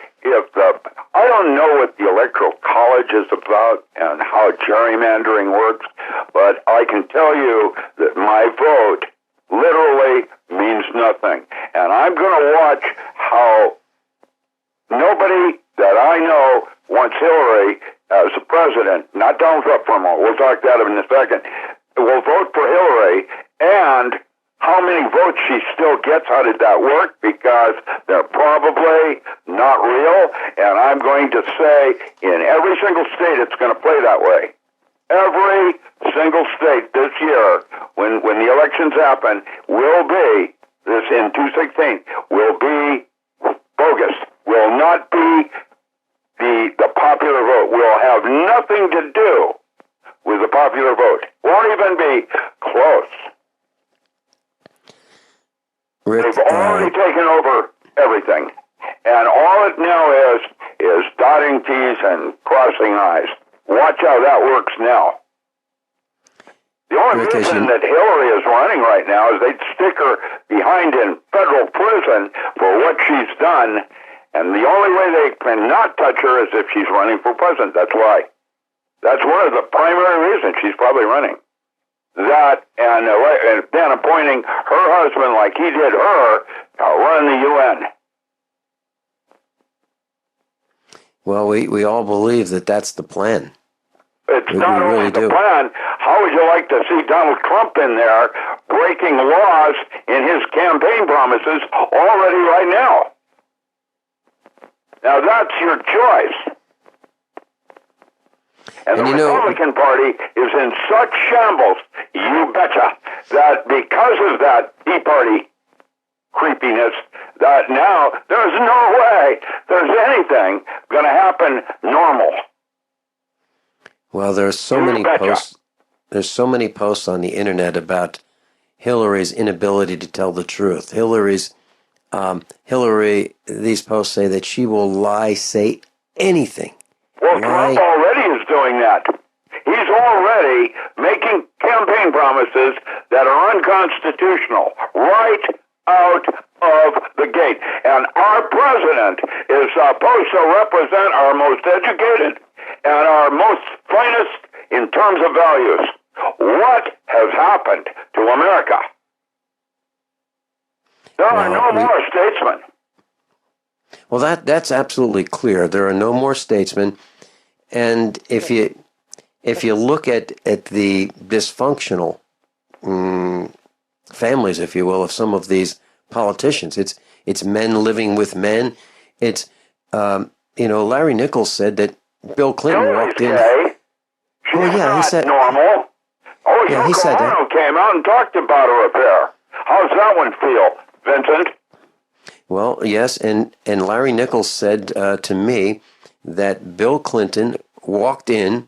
I don't know what the Electoral College is about and how gerrymandering works, but I can tell you that my vote literally means nothing. And I'm going to watch how nobody that I know wants Hillary as a president, not Donald Trump for a moment, we'll talk that in a second, will vote for Hillary, and how many votes she still gets. How did that work? Because they're probably not real, and I'm going to say in every single state it's going to play that way. Every single state this year, when the elections happen, will be, this in 2016, will be bogus, will not be the popular vote, will have nothing to do with the popular vote. Won't even be close. Rick, they've already taken over everything. And all it now is dotting T's and crossing I's. Watch how that works now. The only reason that Hillary is running right now is they'd stick her behind in federal prison for what she's done. And the only way they cannot touch her is if she's running for president. That's why. That's one of the primary reasons she's probably running. That and then appointing her husband like he did her run the UN. Well, we all believe that that's the plan. It's not only the plan. How would you like to see Donald Trump in there breaking laws in his campaign promises already right now? Now that's your choice. And the Republican Party is in such shambles, you betcha, that because of that Tea Party creepiness, that now there's no way there's anything going to happen normal. Well, there's so many posts. There's so many posts on the internet about Hillary's inability to tell the truth. Hillary, these posts say that she will lie, say anything. Well, Trump already is doing that. He's already making campaign promises that are unconstitutional right out of the gate. And our president is supposed to represent our most educated and our most finest in terms of values. What has happened to America? There are no more statesmen. Well, that's absolutely clear. There are no more statesmen, and if you look at the dysfunctional families, if you will, of some of these politicians, it's men living with men. It's Larry Nichols said that Bill Clinton walked in. She's not normal. Oh, yeah, he said that. Came out and talked about her affair. How's that one feel, Vincent? Well, yes, and Larry Nichols said to me that Bill Clinton walked in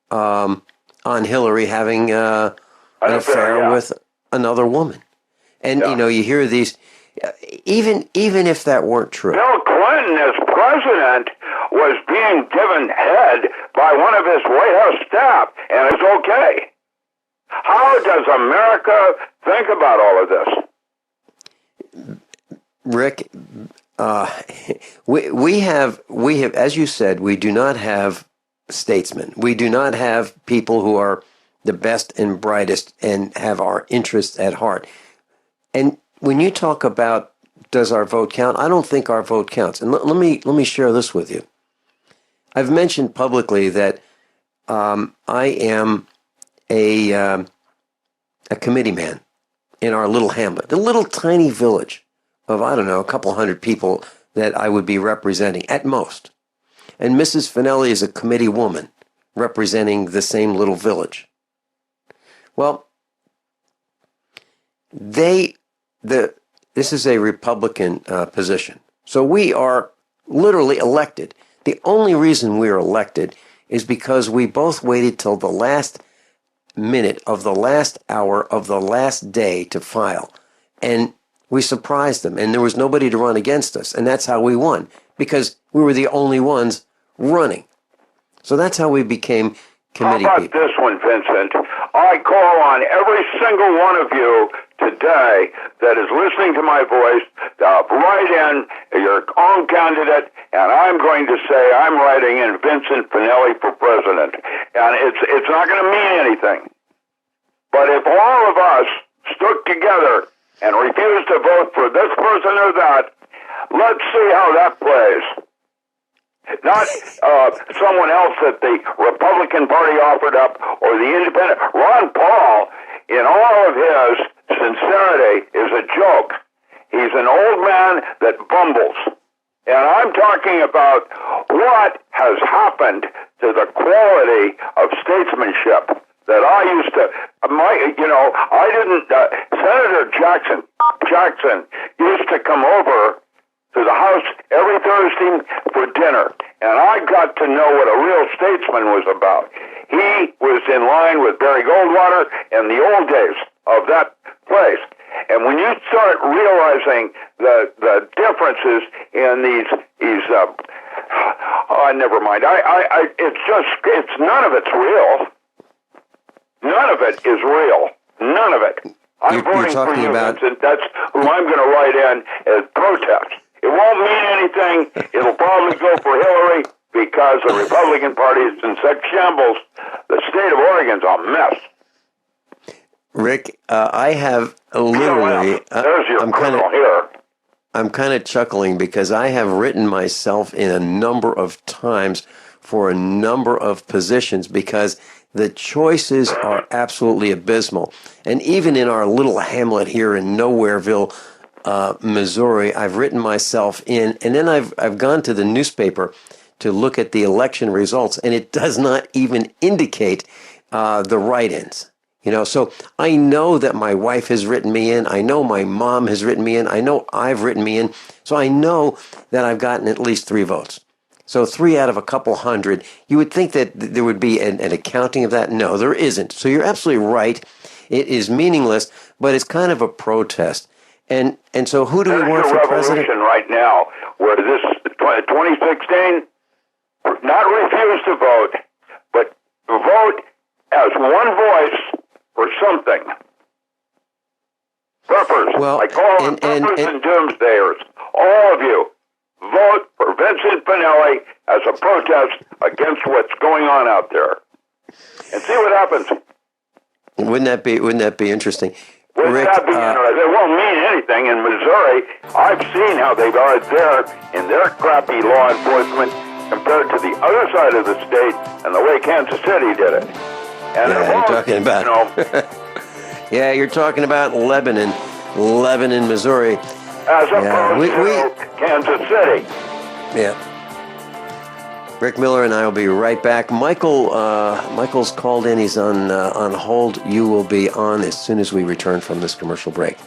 on Hillary having an affair with another woman. And, you hear these, even if that weren't true. Bill Clinton, as president, was being given head by one of his White House staff, and it's okay. How does America think about all of this? Rick, we have, as you said, we do not have statesmen. We do not have people who are the best and brightest and have our interests at heart. And when you talk about does our vote count, I don't think our vote counts. And let me share this with you. I've mentioned publicly that I am a committee man in our little hamlet, a little tiny village of, I don't know, a couple hundred people that I would be representing at most. And Mrs. Finelli is a committee woman representing the same little village. Well, this is a Republican position. So we are literally elected. The only reason we are elected is because we both waited till the last minute of the last hour of the last day to file. And we surprised them, and there was nobody to run against us. And that's how we won, because we were the only ones running. So that's how we became committee people. How about people. this one, Vincent? I call on every single one of you today that is listening to my voice, write in your own candidate, and I'm going to say I'm writing in Vincent Finelli for president. And it's not going to mean anything. But if all of us stuck together and refused to vote for this person or that, let's see how that plays. Not someone else that the Republican Party offered up or the Independent. Ron Paul, in all of his sincerity, is a joke. He's an old man that bumbles. And I'm talking about what has happened to the quality of statesmanship that I used to, I didn't, Senator Jackson used to come over to the house every Thursday for dinner, and I got to know what a real statesman was about. He was in line with Barry Goldwater in the old days of that place. And when you start realizing the differences in these never mind. It's none of it's real. None of it is real. None of it. I'm voting for you, Vincent. That's who I'm going to write in as protest. It won't mean anything. It'll probably go for Hillary because the Republican Party is in such shambles. The state of Oregon's a mess. Rick, I have literally. There's your criminal here. I'm kind of chuckling because I have written myself in a number of times for a number of positions because the choices are absolutely abysmal. And even in our little hamlet here in Nowhereville, Missouri, I've written myself in, and then I've gone to the newspaper to look at the election results, and it does not even indicate the write-ins. So I know that my wife has written me in. I know my mom has written me in. I know I've written me in. So I know that I've gotten at least 3 votes. So 3 out of a couple hundred. You would think that there would be an accounting of that. No, there isn't. So you're absolutely right. It is meaningless, but it's kind of a protest. And so who do we want for president? There's a revolution right now where this 2016, not refuse to vote, but vote as one voice for something. Preppers, I call them preppers and doomsdayers. All of you, vote for Vincent Finelli as a protest against what's going on out there, and see what happens. Wouldn't that be interesting? Would that be interesting? It won't mean anything in Missouri. I've seen how they are there in their crappy law enforcement compared to the other side of the state and the way Kansas City did it. And you're talking about. Yeah, you're talking about Lebanon, Missouri. As opposed to Kansas City. Yeah. Rick Miller and I will be right back. Michael's called in. He's on hold. You will be on as soon as we return from this commercial break.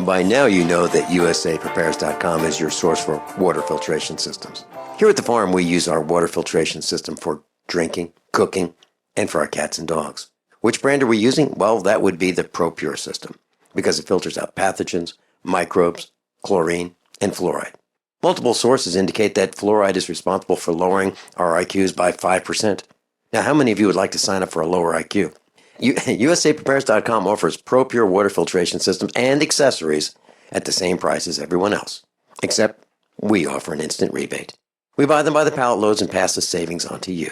By now you know that USAPrepares.com is your source for water filtration systems. Here at the farm, we use our water filtration system for drinking, cooking, and for our cats and dogs. Which brand are we using? Well, that would be the ProPure system, because it filters out pathogens, microbes, chlorine, and fluoride. Multiple sources indicate that fluoride is responsible for lowering our IQs by 5%. Now, how many of you would like to sign up for a lower IQ? USAPrepares.com offers ProPure water filtration systems and accessories at the same price as everyone else, except we offer an instant rebate. We buy them by the pallet loads and pass the savings on to you.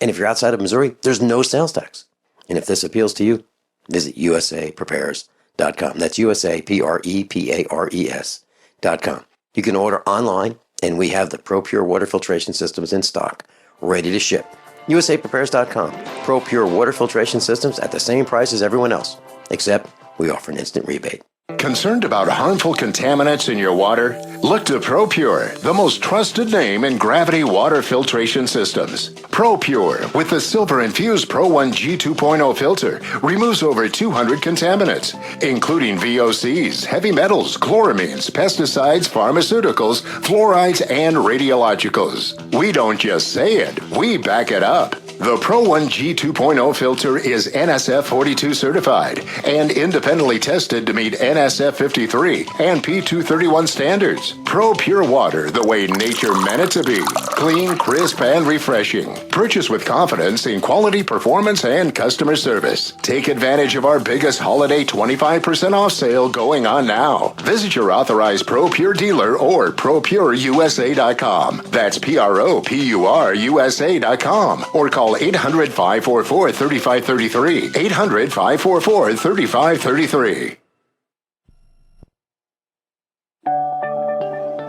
And if you're outside of Missouri, there's no sales tax. And if this appeals to you, visit USAPrepares.com. That's USAPrepares.com. You can order online, and we have the ProPure water filtration systems in stock, ready to ship. USAPrepares.com. ProPure water filtration systems at the same price as everyone else, except we offer an instant rebate. Concerned about harmful contaminants in your water? Look to ProPure, the most trusted name in gravity water filtration systems. ProPure, with the silver-infused Pro 1 G 2.0 filter, removes over 200 contaminants, including VOCs, heavy metals, chloramines, pesticides, pharmaceuticals, fluorides, and radiologicals. We don't just say it, we back it up. The Pro 1 G 2.0 filter is NSF 42 certified and independently tested to meet NSF 53 and P231 standards. Pro Pure Water, the way nature meant it to be. Clean, crisp, and refreshing. Purchase with confidence in quality, performance, and customer service. Take advantage of our biggest holiday 25% off sale going on now. Visit your authorized Pro Pure dealer or ProPureUSA.com. That's ProPureUSA.com. Or call 800-544-3533. 800-544-3533.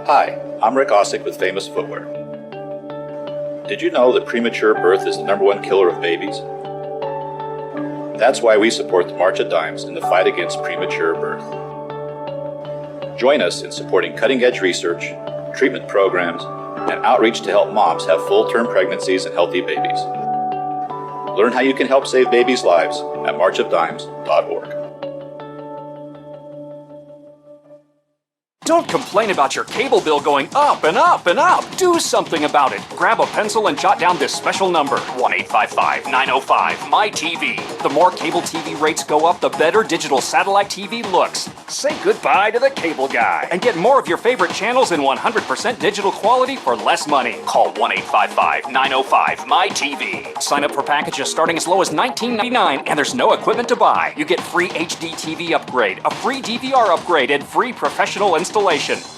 Hi, I'm Rick Ossick with Famous Footwear. Did you know that premature birth is the #1 killer of babies? That's why we support the March of Dimes in the fight against premature birth. Join us in supporting cutting-edge research, treatment programs, and outreach to help moms have full-term pregnancies and healthy babies. Learn how you can help save babies' lives at marchofdimes.org. Don't complain about your cable bill going up and up and up. Do something about it. Grab a pencil and jot down this special number, 1-855-905-MY-TV. The more cable TV rates go up, the better digital satellite TV looks. Say goodbye to the cable guy and get more of your favorite channels in 100% digital quality for less money. Call 1-855-905-MY-TV. Sign up for packages starting as low as $19.99, and there's no equipment to buy. You get free HD TV upgrade, a free DVR upgrade, and free professional installation.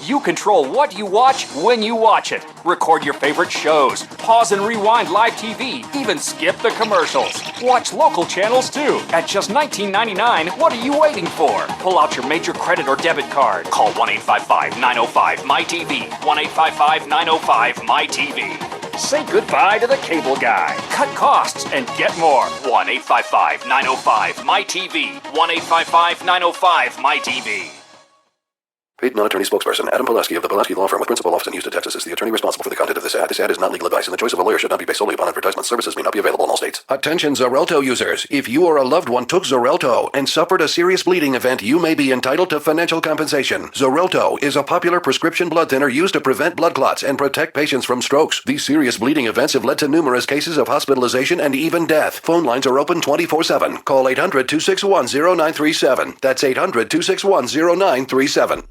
You control what you watch when you watch it. Record your favorite shows, pause and rewind live TV, even skip the commercials. Watch local channels too. At just $19.99, what are you waiting for? Pull out your major credit or debit card. Call 1-855-905-MY-TV. 1-855-905-MY-TV. Say goodbye to the cable guy. Cut costs and get more. 1-855-905-MY-TV. 1-855-905-MY-TV. Paid non-attorney spokesperson Adam Pulaski of the Pulaski Law Firm with principal office in Houston, Texas is the attorney responsible for the content of this ad. This ad is not legal advice, and the choice of a lawyer should not be based solely upon advertisement. Services may not be available in all states. Attention Xarelto users. If you or a loved one took Xarelto and suffered a serious bleeding event, you may be entitled to financial compensation. Xarelto is a popular prescription blood thinner used to prevent blood clots and protect patients from strokes. These serious bleeding events have led to numerous cases of hospitalization and even death. Phone lines are open 24/7. Call 800-261-0937. That's 800-261-0937.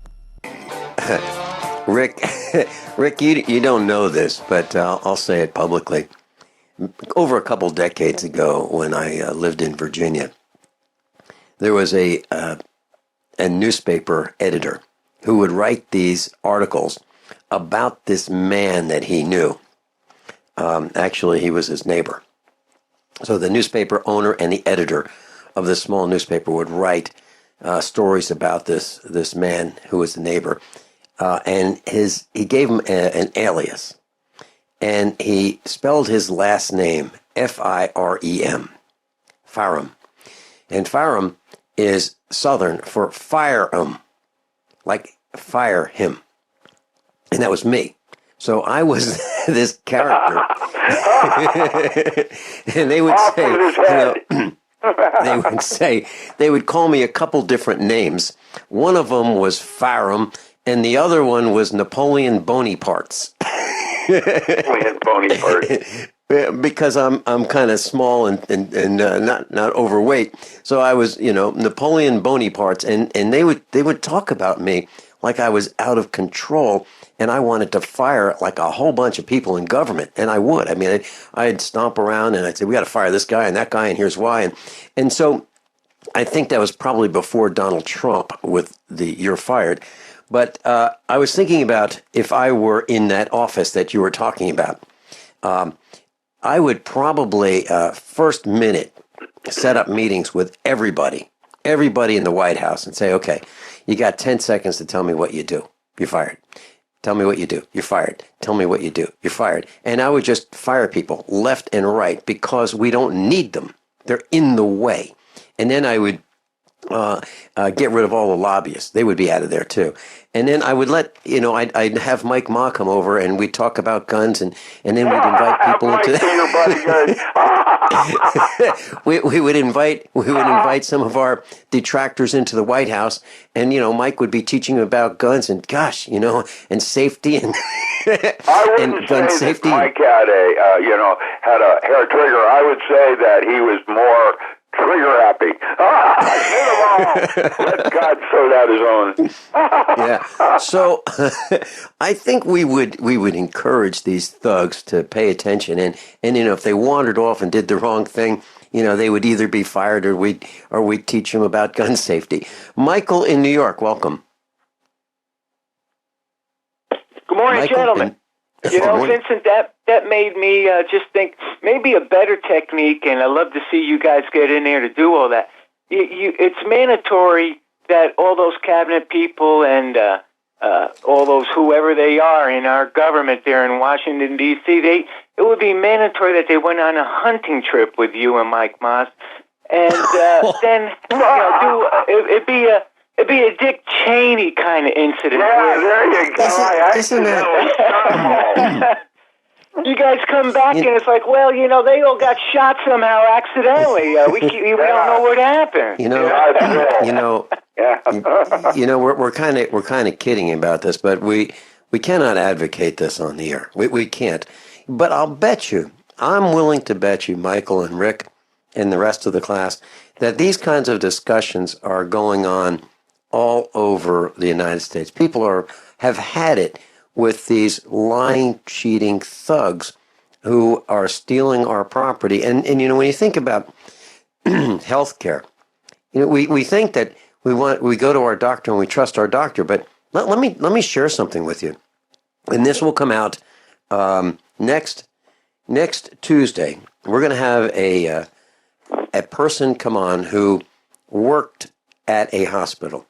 Rick, you don't know this, but I'll say it publicly. Over a couple decades ago, when I lived in Virginia, there was a newspaper editor who would write these articles about this man that he knew. Actually, he was his neighbor. So the newspaper owner and the editor of this small newspaper would write stories about this man who was the neighbor, and he gave him an alias, and he spelled his last name Firem, Firem, and Firem is Southern for fire like fire him, and that was me. So I was this character, and they would say, they would call me a couple different names. One of them was Firem, and the other one was Napoleon Bonapartes. Napoleon Bonapartes. Because I'm kind of small and not overweight, so I was Napoleon Bonapartes, and they would talk about me like I was out of control, and I wanted to fire like a whole bunch of people in government, and I would. I mean, I'd stomp around and I'd say, we got to fire this guy and that guy, and here's why. And so I think that was probably before Donald Trump with the "you're fired." But I was thinking about if I were in that office that you were talking about, I would probably first minute set up meetings with everybody in the White House and say, okay, you got 10 seconds to tell me what you do. You're fired. Tell me what you do. You're fired. Tell me what you do. You're fired. And I would just fire people left and right because we don't need them. They're in the way. And then I would get rid of all the lobbyists. They would be out of there too. And then I would let, I'd have Mike Ma come over and we'd talk about guns and then we'd invite people into we would invite some of our detractors into the White House, and Mike would be teaching about guns and and safety and and gun safety. Mike had a hair trigger. I would say that he was more trigger happy. Hit them all. Let God sort out his own. Yeah. So I think we would encourage these thugs to pay attention, and if they wandered off and did the wrong thing, they would either be fired or we'd teach them about gun safety. Michael in New York, welcome. Good morning, Michael, gentlemen. Vincent, that made me just think maybe a better technique, and I love to see you guys get in there to do all that. It's mandatory that all those cabinet people and all those whoever they are in our government there in Washington, D.C., it would be mandatory that they went on a hunting trip with you and Mike Moss, and then it'd be a Dick Cheney kind of incident. Yeah, there you go. Isn't that? You guys come back and it's like, well, they all got shot somehow accidentally. We don't know what happened. We're kind of kidding about this, but we cannot advocate this on the air. We can't. But I'm willing to bet you, Michael and Rick and the rest of the class, that these kinds of discussions are going on all over the United States. People have had it with these lying, cheating thugs who are stealing our property. And when you think about health care, we think that we go to our doctor and we trust our doctor. But let me share something with you. And this will come out next Tuesday. We're going to have a person come on who worked at a hospital.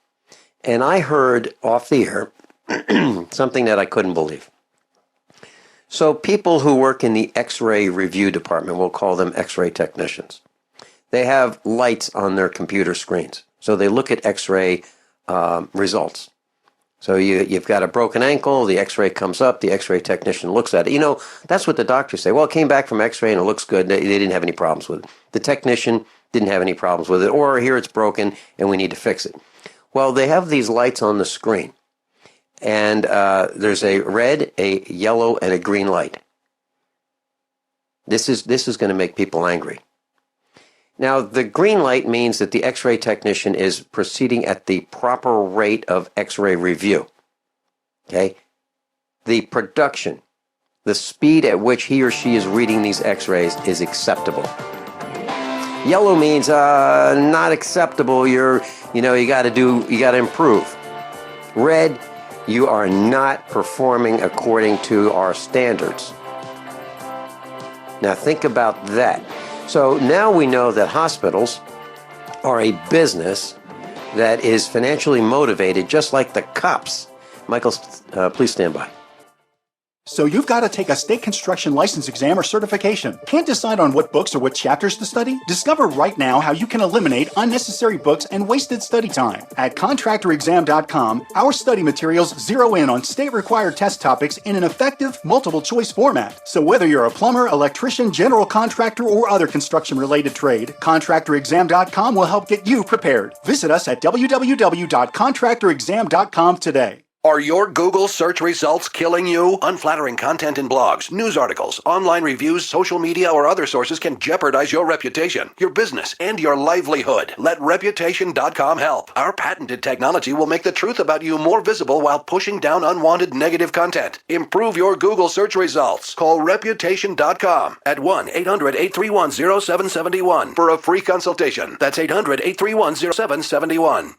And I heard off the air something that I couldn't believe. So people who work in the X-ray review department, we'll call them X-ray technicians. They have lights on their computer screens. So they look at X-ray results. So you've got a broken ankle, the X-ray comes up, the X-ray technician looks at it. That's what the doctors say. Well, it came back from X-ray and it looks good. They didn't have any problems with it. The technician didn't have any problems with it. Or here it's broken and we need to fix it. Well, they have these lights on the screen. And there's a red, a yellow, and a green light. This is going to make people angry. Now, the green light means that the X-ray technician is proceeding at the proper rate of X-ray review. Okay? The production, the speed at which he or she is reading these X-rays is acceptable. Yellow means not acceptable. You got to improve. Red, you are not performing according to our standards. Now think about that. So now we know that hospitals are a business that is financially motivated, just like the cops. Michael, please stand by. So you've got to take a state construction license exam or certification. Can't decide on what books or what chapters to study? Discover right now how you can eliminate unnecessary books and wasted study time. At contractorexam.com, our study materials zero in on state-required test topics in an effective, multiple-choice format. So whether you're a plumber, electrician, general contractor, or other construction-related trade, contractorexam.com will help get you prepared. Visit us at www.contractorexam.com today. Are your Google search results killing you? Unflattering content in blogs, news articles, online reviews, social media, or other sources can jeopardize your reputation, your business, and your livelihood. Let Reputation.com help. Our patented technology will make the truth about you more visible while pushing down unwanted negative content. Improve your Google search results. Call Reputation.com at 1-800-831-0771 for a free consultation. That's 800-831-0771.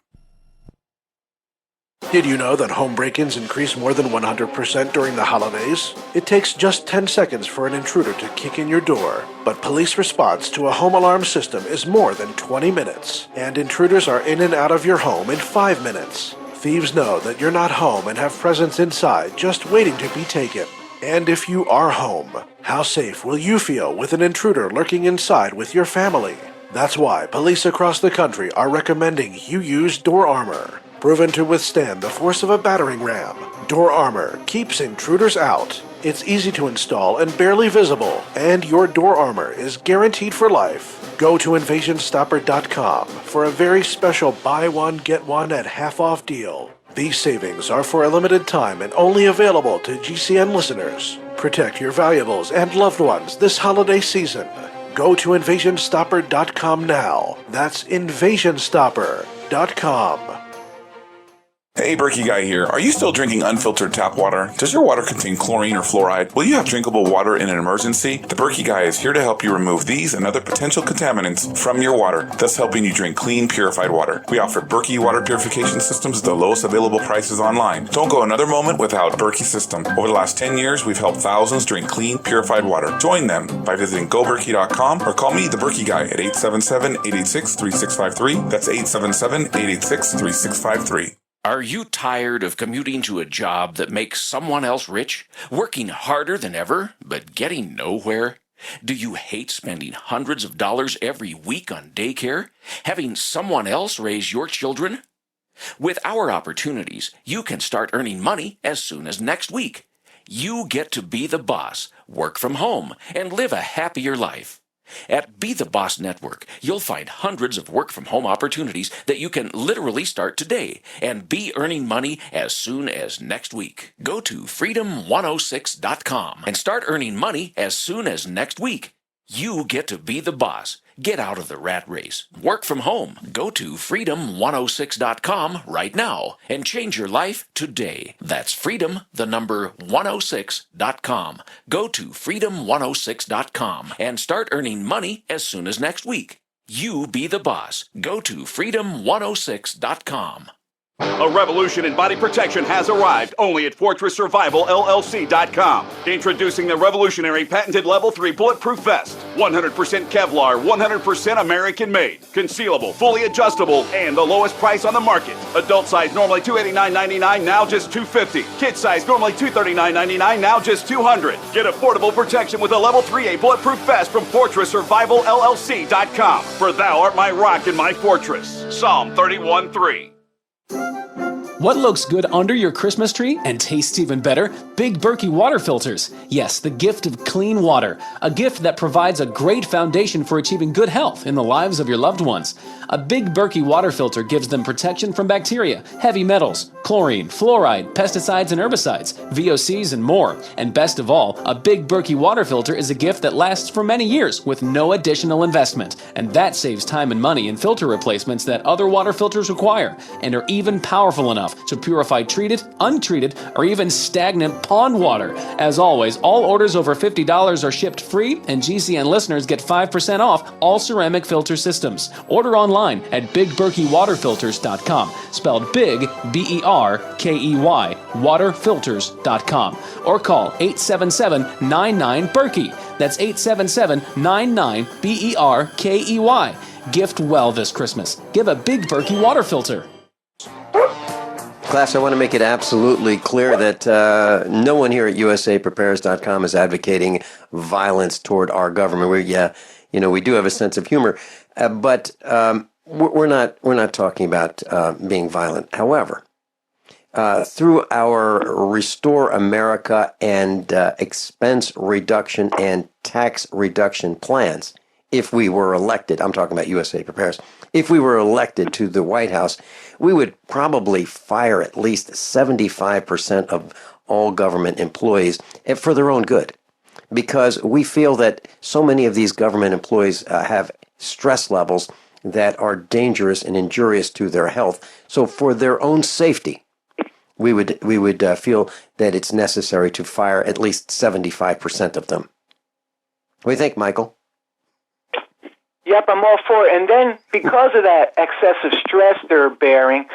Did you know that home break-ins increase more than 100% during the holidays? It takes just 10 seconds for an intruder to kick in your door, but police response to a home alarm system is more than 20 minutes, and intruders are in and out of your home in 5 minutes. Thieves know that you're not home and have presents inside just waiting to be taken. And if you are home, how safe will you feel with an intruder lurking inside with your family? That's why police across the country are recommending you use door armor. Proven to withstand the force of a battering ram, Door Armor keeps intruders out. It's easy to install and barely visible, and your door armor is guaranteed for life. Go to InvasionStopper.com for a very special buy one, get one at half off deal. These savings are for a limited time and only available to GCN listeners. Protect your valuables and loved ones this holiday season. Go to InvasionStopper.com now. That's InvasionStopper.com. Hey, Berkey Guy here. Are you still drinking unfiltered tap water? Does your water contain chlorine or fluoride? Will you have drinkable water in an emergency? The Berkey Guy is here to help you remove these and other potential contaminants from your water, thus helping you drink clean, purified water. We offer Berkey water purification systems at the lowest available prices online. Don't go another moment without Berkey system. Over the last 10 years, we've helped thousands drink clean, purified water. Join them by visiting goberkey.com or call me, the Berkey Guy, at 877-886-3653. That's 877-886-3653. Are you tired of commuting to a job that makes someone else rich? Working harder than ever, but getting nowhere? Do you hate spending hundreds of dollars every week on daycare? Having someone else raise your children? With our opportunities, you can start earning money as soon as next week. You get to be the boss, work from home, and live a happier life. At Be the Boss Network, you'll find hundreds of work-from-home opportunities that you can literally start today and be earning money as soon as next week. Go to freedom106.com and start earning money as soon as next week. You get to be the boss. Get out of the rat race. Work from home. Go to freedom106.com right now and change your life today. That's freedom106.com. Go to freedom106.com and start earning money as soon as next week. You be the boss. Go to freedom106.com. A revolution in body protection has arrived only at FortressSurvivalLLC.com. Introducing the revolutionary patented Level 3 Bulletproof Vest. 100% Kevlar, 100% American-made. Concealable, fully adjustable, and the lowest price on the market. Adult size normally $289.99, now just $250. Kid size normally $239.99, now just $200. Get affordable protection with a Level 3A Bulletproof Vest from FortressSurvivalLLC.com. For thou art my rock and my fortress. Psalm 31:3. What looks good under your Christmas tree and tastes even better? Big Berkey water filters. Yes, the gift of clean water. A gift that provides a great foundation for achieving good health in the lives of your loved ones. A Big Berkey water filter gives them protection from bacteria, heavy metals, chlorine, fluoride, pesticides and herbicides, VOCs and more. And best of all, a Big Berkey water filter is a gift that lasts for many years with no additional investment. And that saves time and money in filter replacements that other water filters require and are even powerful enough to purify treated, untreated, or even stagnant pond water. As always, all orders over $50 are shipped free, and GCN listeners get 5% off all ceramic filter systems. Order online at BigBerkeyWaterFilters.com, spelled Big, B-E-R-K-E-Y, waterfilters.com, or call 877-99-BERKEY. That's 877-99-BERKEY. Gift well this Christmas. Give a big Berkey water filter. Class, I want to make it absolutely clear that no one here at USAPrepares.com is advocating violence toward our government. We do have a sense of humor, but we're not talking about being violent. However, through our Restore America and expense reduction and tax reduction plans, if we were elected, I'm talking about USA Prepares, if we were elected to the White House, we would probably fire at least 75% of all government employees for their own good, because we feel that so many of these government employees have stress levels that are dangerous and injurious to their health. So for their own safety, we would feel that it's necessary to fire at least 75% of them. What do you think, Michael? Yep, I'm all for it. And then because of that excessive stress they're bearing,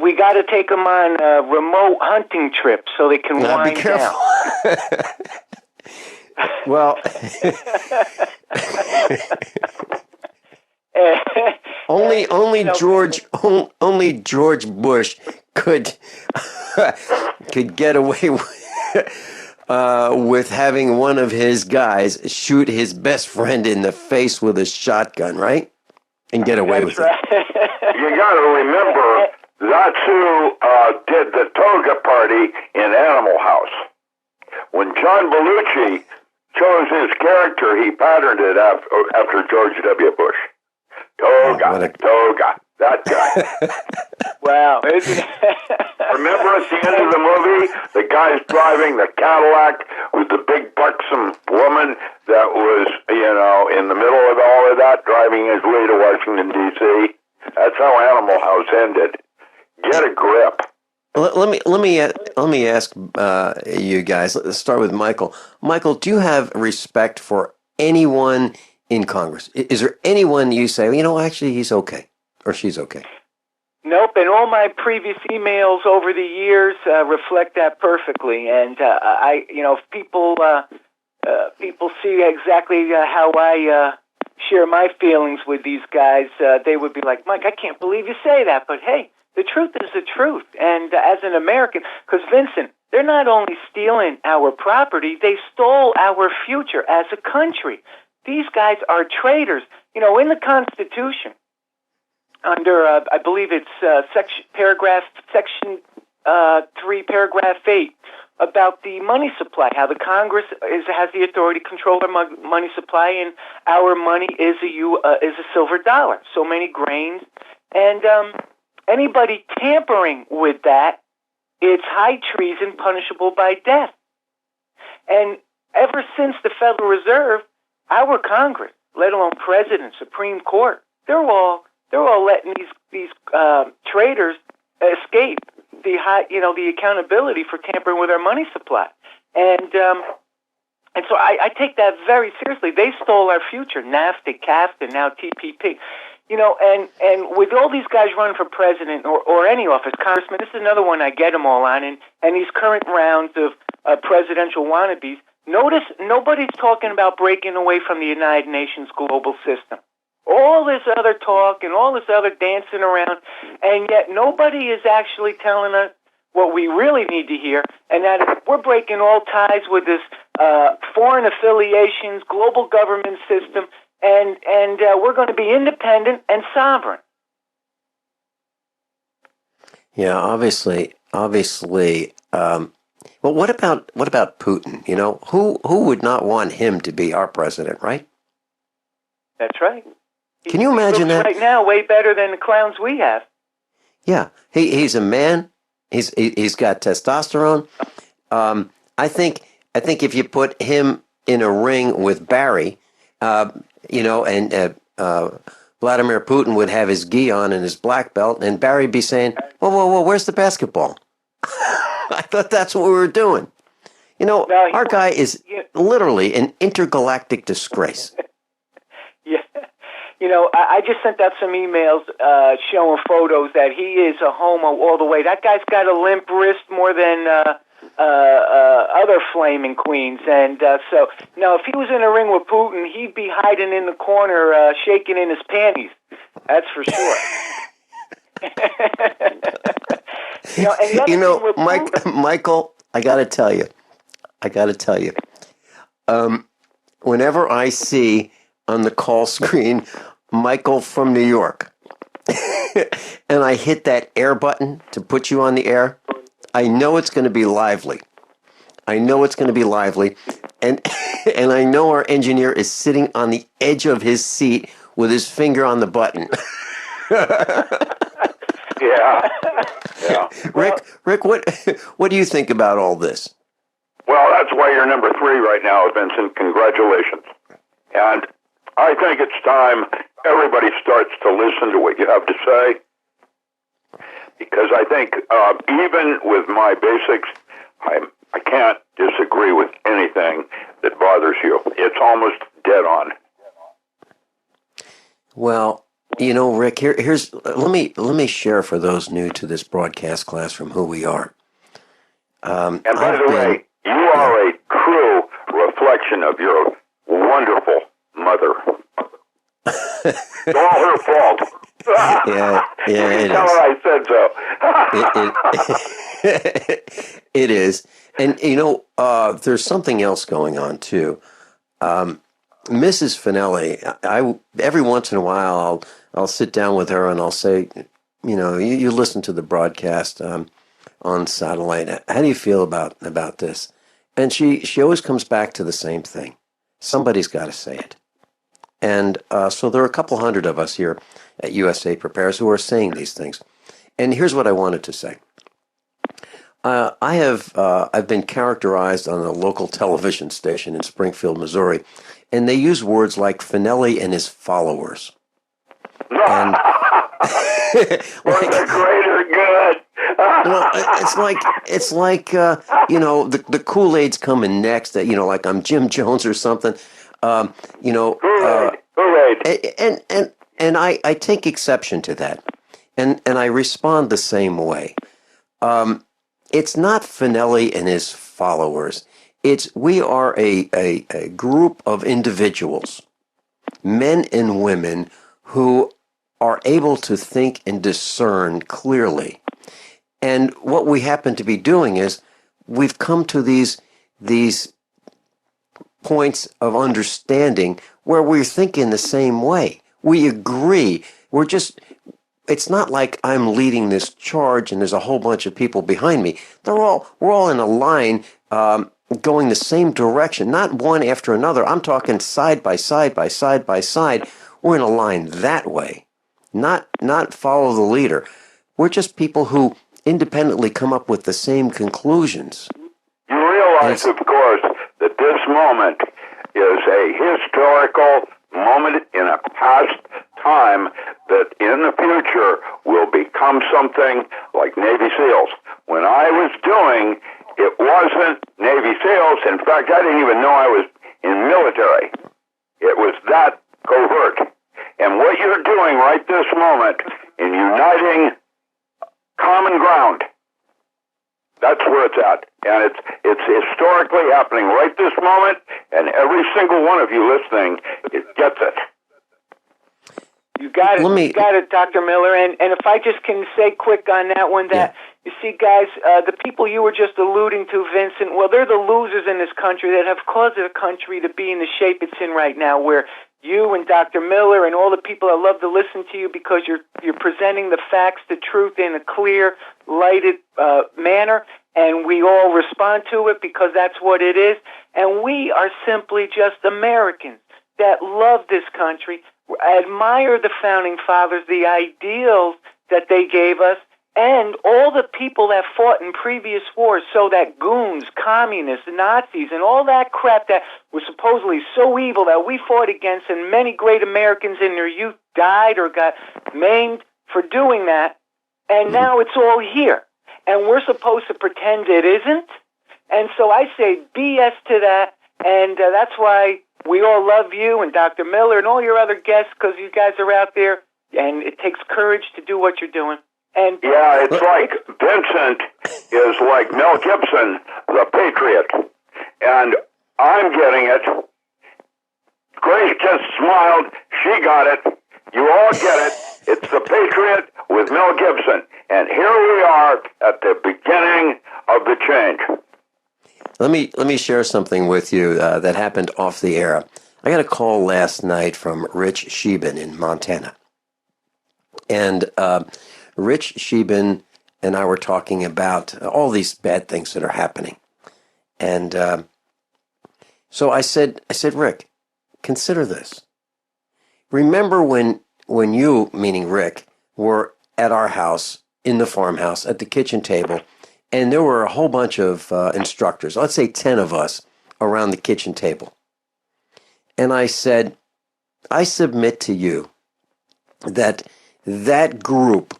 we got to take them on remote hunting trips so they can wind down. Well, only George Bush could get away with having one of his guys shoot his best friend in the face with a shotgun, right? And get away with it. You got to remember, that's who did the toga party in Animal House. When John Belushi chose his character, he patterned it after George W. Bush. Toga, that guy. Wow. Remember at the end of the movie, the guy's driving the Cadillac with the big buxom woman that was, in the middle of all of that, driving his way to Washington, D.C.? That's how Animal House ended. Get a grip. Let me ask you guys. Let's start with Michael. Michael, do you have respect for anyone in Congress? Is there anyone you say, actually he's okay or she's okay? Nope, and all my previous emails over the years reflect that perfectly. And if people see exactly how I share my feelings with these guys, they would be like, Mike, I can't believe you say that, but hey, the truth is the truth. And as an American, because Vincent, they're not only stealing our property, they stole our future as a country. These guys are traitors. In the Constitution, under, I believe it's section 3, paragraph 8, about the money supply, how the Congress has the authority to control our money supply, and our money is a silver dollar, so many grains. And anybody tampering with that, it's high treason, punishable by death. And ever since the Federal Reserve, our Congress, let alone President, Supreme Court, they're all letting these traitors escape the accountability for tampering with our money supply, and so I take that very seriously. They stole our future, NAFTA, CAFTA, now TPP, and with all these guys running for president or any office, congressman, this is another one I get them all on, and these current rounds of presidential wannabes. Notice nobody's talking about breaking away from the United Nations global system. All this other talk and all this other dancing around, and yet nobody is actually telling us what we really need to hear, and that is we're breaking all ties with this foreign affiliations, global government system, and we're going to be independent and sovereign. Yeah, obviously. Well, what about Putin? Who would not want him to be our president, right? That's right. Can you imagine that? Right now, way better than the clowns we have. Yeah, he's a man. He's got testosterone. I think if you put him in a ring with Barry, and Vladimir Putin would have his gi on and his black belt, and Barry'd be saying, "Whoa, where's the basketball?" I thought that's what we were doing. Our guy is literally an intergalactic disgrace. Yeah. I just sent out some emails showing photos that he is a homo all the way. That guy's got a limp wrist more than other flaming queens. And so, now, if he was in a ring with Putin, he'd be hiding in the corner, shaking in his panties. That's for sure. Michael, I got to tell you. Whenever I see on the call screen Michael from New York, and I hit that air button to put you on the air, I know it's going to be lively. And and I know our engineer is sitting on the edge of his seat with his finger on the button. Yeah. Rick, what do you think about all this? Well, that's why you're number 3 right now, Vincent. Congratulations. And I think it's time everybody starts to listen to what you have to say. Because I think even with my basics, I can't disagree with anything that bothers you. It's almost dead on. Well, Rick, here's let me share for those new to this broadcast class from who we are. And by the way, you are a true reflection of your wonderful mother. It's all her fault. Yeah, it tell is. her I said so. It is. And, there's something else going on, too. Mrs. Finelli, every once in a while, I'll sit down with her and I'll say, you listen to the broadcast on satellite. How do you feel about this? And she always comes back to the same thing. Somebody's got to say it. And so there are a couple hundred of us here at USA Prepares who are saying these things. And here's what I wanted to say. I've been characterized on a local television station in Springfield, Missouri, and they use words like Finelli and his followers. And was it great or good? Well, it's like the Kool-Aid's coming next. Like I'm Jim Jones or something. Kool-Aid. And I take exception to that, and I respond the same way. It's not Finelli and his followers. We are a group of individuals, men and women, who are able to think and discern clearly. And what we happen to be doing is we've come to these points of understanding where we're thinking the same way. We agree. It's not like I'm leading this charge and there's a whole bunch of people behind me. We're all in a line going the same direction, not one after another. I'm talking side by side by side by side. We're in a line that way, not follow the leader. We're just people who independently come up with the same conclusions. You realize, of course, that this moment is a historical moment in a past time that in the future will become something like Navy SEALs. When I was doing, it wasn't Navy SEALs. In fact, I didn't even know I was in military. It was that covert. And what you're doing right this moment in uniting common ground, that's where it's at. And it's historically happening right this moment, and every single one of you listening gets it. You got it, Dr. Miller. And if I just can say quick on that one, you see, guys, the people you were just alluding to, Vincent, well, they're the losers in this country that have caused the country to be in the shape it's in right now, where you and Dr. Miller and all the people that love to listen to you because you're presenting the facts, the truth in a clear, lighted manner, and we all respond to it because that's what it is. And we are simply just Americans that love this country, admire the Founding Fathers, the ideals that they gave us, and all the people that fought in previous wars, so that goons, communists, Nazis, and all that crap that was supposedly so evil that we fought against, and many great Americans in their youth died or got maimed for doing that, and now it's all here. And we're supposed to pretend it isn't? And so I say BS to that, and that's why we all love you and Dr. Miller and all your other guests, because you guys are out there, and it takes courage to do what you're doing. And yeah, it's like Vincent is like Mel Gibson, the Patriot. And I'm getting it. Grace just smiled. She got it. You all get it. It's The Patriot with Mel Gibson. And here we are at the beginning of the change. Let me share something with you that happened off the air. I got a call last night from Rich Shealy in Montana. And Rich Shealy and I were talking about all these bad things that are happening. And so I said, Rick, consider this. Remember when you, meaning Rick, were at our house, in the farmhouse, at the kitchen table, and there were a whole bunch of instructors, let's say 10 of us, around the kitchen table. And I said, I submit to you that group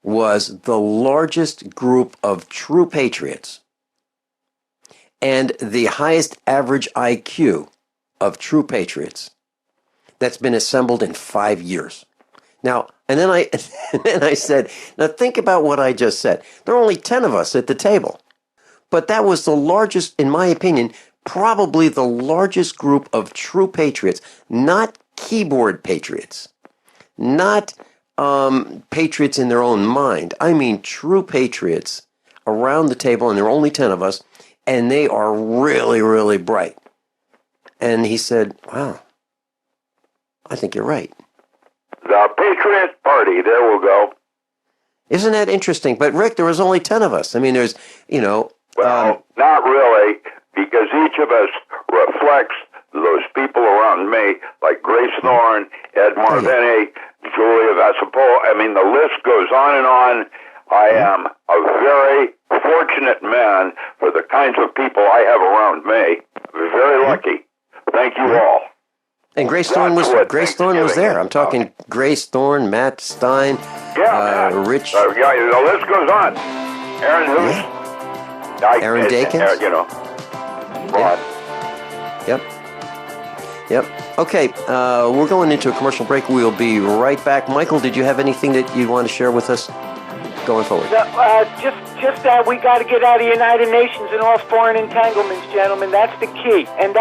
was the largest group of true patriots and the highest average IQ of true patriots that's been assembled in 5 years. Now, and then I said, now think about what I just said. There are only 10 of us at the table. But that was the largest, in my opinion, probably the largest group of true patriots, not keyboard patriots, not patriots in their own mind. I mean true patriots around the table, and there are only 10 of us, and they are really, really bright. And he said, wow, I think you're right. The Patriot Party, there we go. Isn't that interesting? But Rick, there was only 10 of us. I mean, there's, Well, not really, because each of us reflects those people around me, like Grace Thorne, Ed Marvini, Julia Vassapol. I mean, the list goes on and on. I am a very fortunate man for the kinds of people I have around me. Very lucky. Thank you all. And Grace Thorne was there. I'm talking Grace Thorne, Matt Stein, Rich. The list goes on. Aaron Hoos. Aaron Dakins. Ron. Yep. Okay, we're going into a commercial break. We'll be right back. Michael, did you have anything that you want to share with us going forward? Just that we got to get out of the United Nations and all foreign entanglements, gentlemen. That's the key. And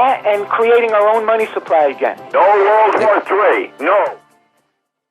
creating our own money supply again. No World War III. No.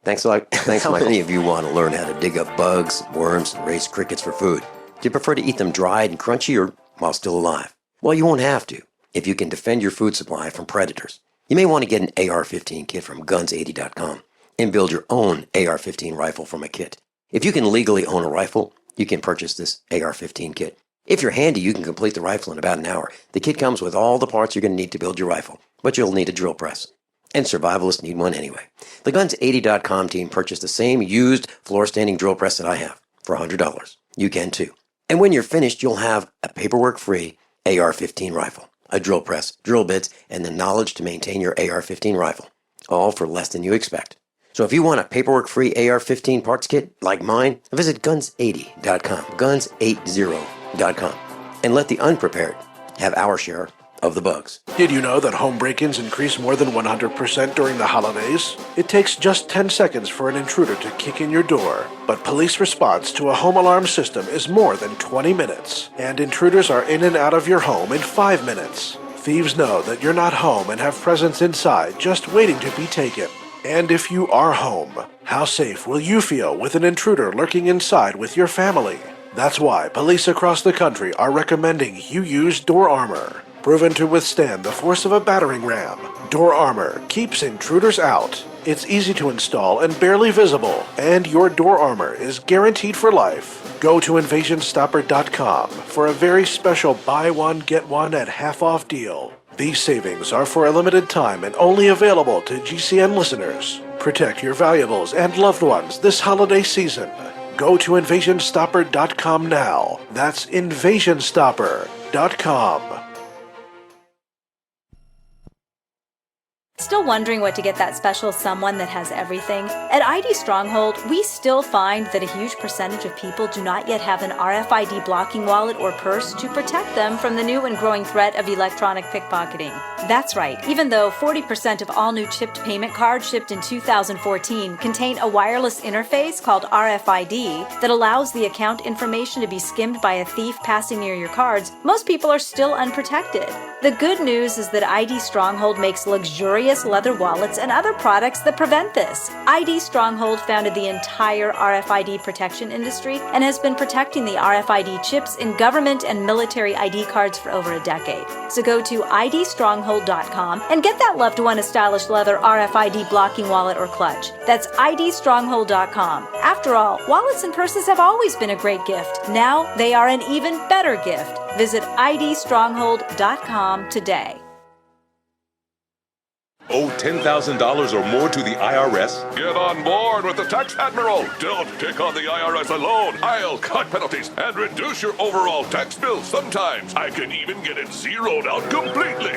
Thanks a lot. Thanks, Michael. How many of you want to learn how to dig up bugs, worms, and raise crickets for food? Do you prefer to eat them dried and crunchy or while still alive? Well, you won't have to if you can defend your food supply from predators. You may want to get an AR-15 kit from guns80.com and build your own AR-15 rifle from a kit. If you can legally own a rifle, you can purchase this AR-15 kit. If you're handy, you can complete the rifle in about an hour. The kit comes with all the parts you're going to need to build your rifle, but you'll need a drill press. And survivalists need one anyway. The Guns80.com team purchased the same used floor-standing drill press that I have for $100. You can too. And when you're finished, you'll have a paperwork-free AR-15 rifle, a drill press, drill bits, and the knowledge to maintain your AR-15 rifle, all for less than you expect. So if you want a paperwork-free AR-15 parts kit like mine, visit Guns80.com, Guns80.com, and let the unprepared have our share of the bugs. Did you know that home break-ins increase more than 100% during the holidays? It takes just 10 seconds for an intruder to kick in your door, but police response to a home alarm system is more than 20 minutes, and intruders are in and out of your home in 5 minutes. Thieves know that you're not home and have presents inside just waiting to be taken. And if you are home, how safe will you feel with an intruder lurking inside with your family? That's why police across the country are recommending you use door armor. Proven to withstand the force of a battering ram, door armor keeps intruders out. It's easy to install and barely visible, and your door armor is guaranteed for life. Go to InvasionStopper.com for a very special buy one, get one at half off deal. These savings are for a limited time and only available to GCN listeners. Protect your valuables and loved ones this holiday season. Go to InvasionStopper.com now. That's InvasionStopper.com. Still wondering what to get that special someone that has everything? At ID Stronghold, we still find that a huge percentage of people do not yet have an RFID blocking wallet or purse to protect them from the new and growing threat of electronic pickpocketing. That's right, even though 40% of all new chipped payment cards shipped in 2014 contain a wireless interface called RFID that allows the account information to be skimmed by a thief passing near your cards, most people are still unprotected. The good news is that ID Stronghold makes luxurious serious leather wallets and other products that prevent this. ID Stronghold founded the entire RFID protection industry and has been protecting the RFID chips in government and military ID cards for over a decade. So go to idstronghold.com and get that loved one a stylish leather RFID blocking wallet or clutch. That's idstronghold.com. After all, wallets and purses have always been a great gift. Now they are an even better gift. Visit idstronghold.com today. Owe $10,000 or more to the IRS? Get on board with the Tax Admiral. Don't take on the IRS alone. I'll cut penalties and reduce your overall tax bill. Sometimes I can even get it zeroed out completely.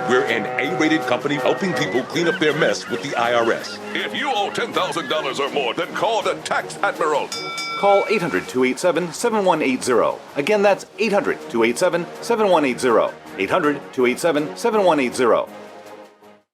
We're an A-rated company helping people clean up their mess with the IRS. If you owe $10,000 or more, then call the Tax Admiral. Call 800-287-7180. Again, that's 800-287-7180. 800-287-7180.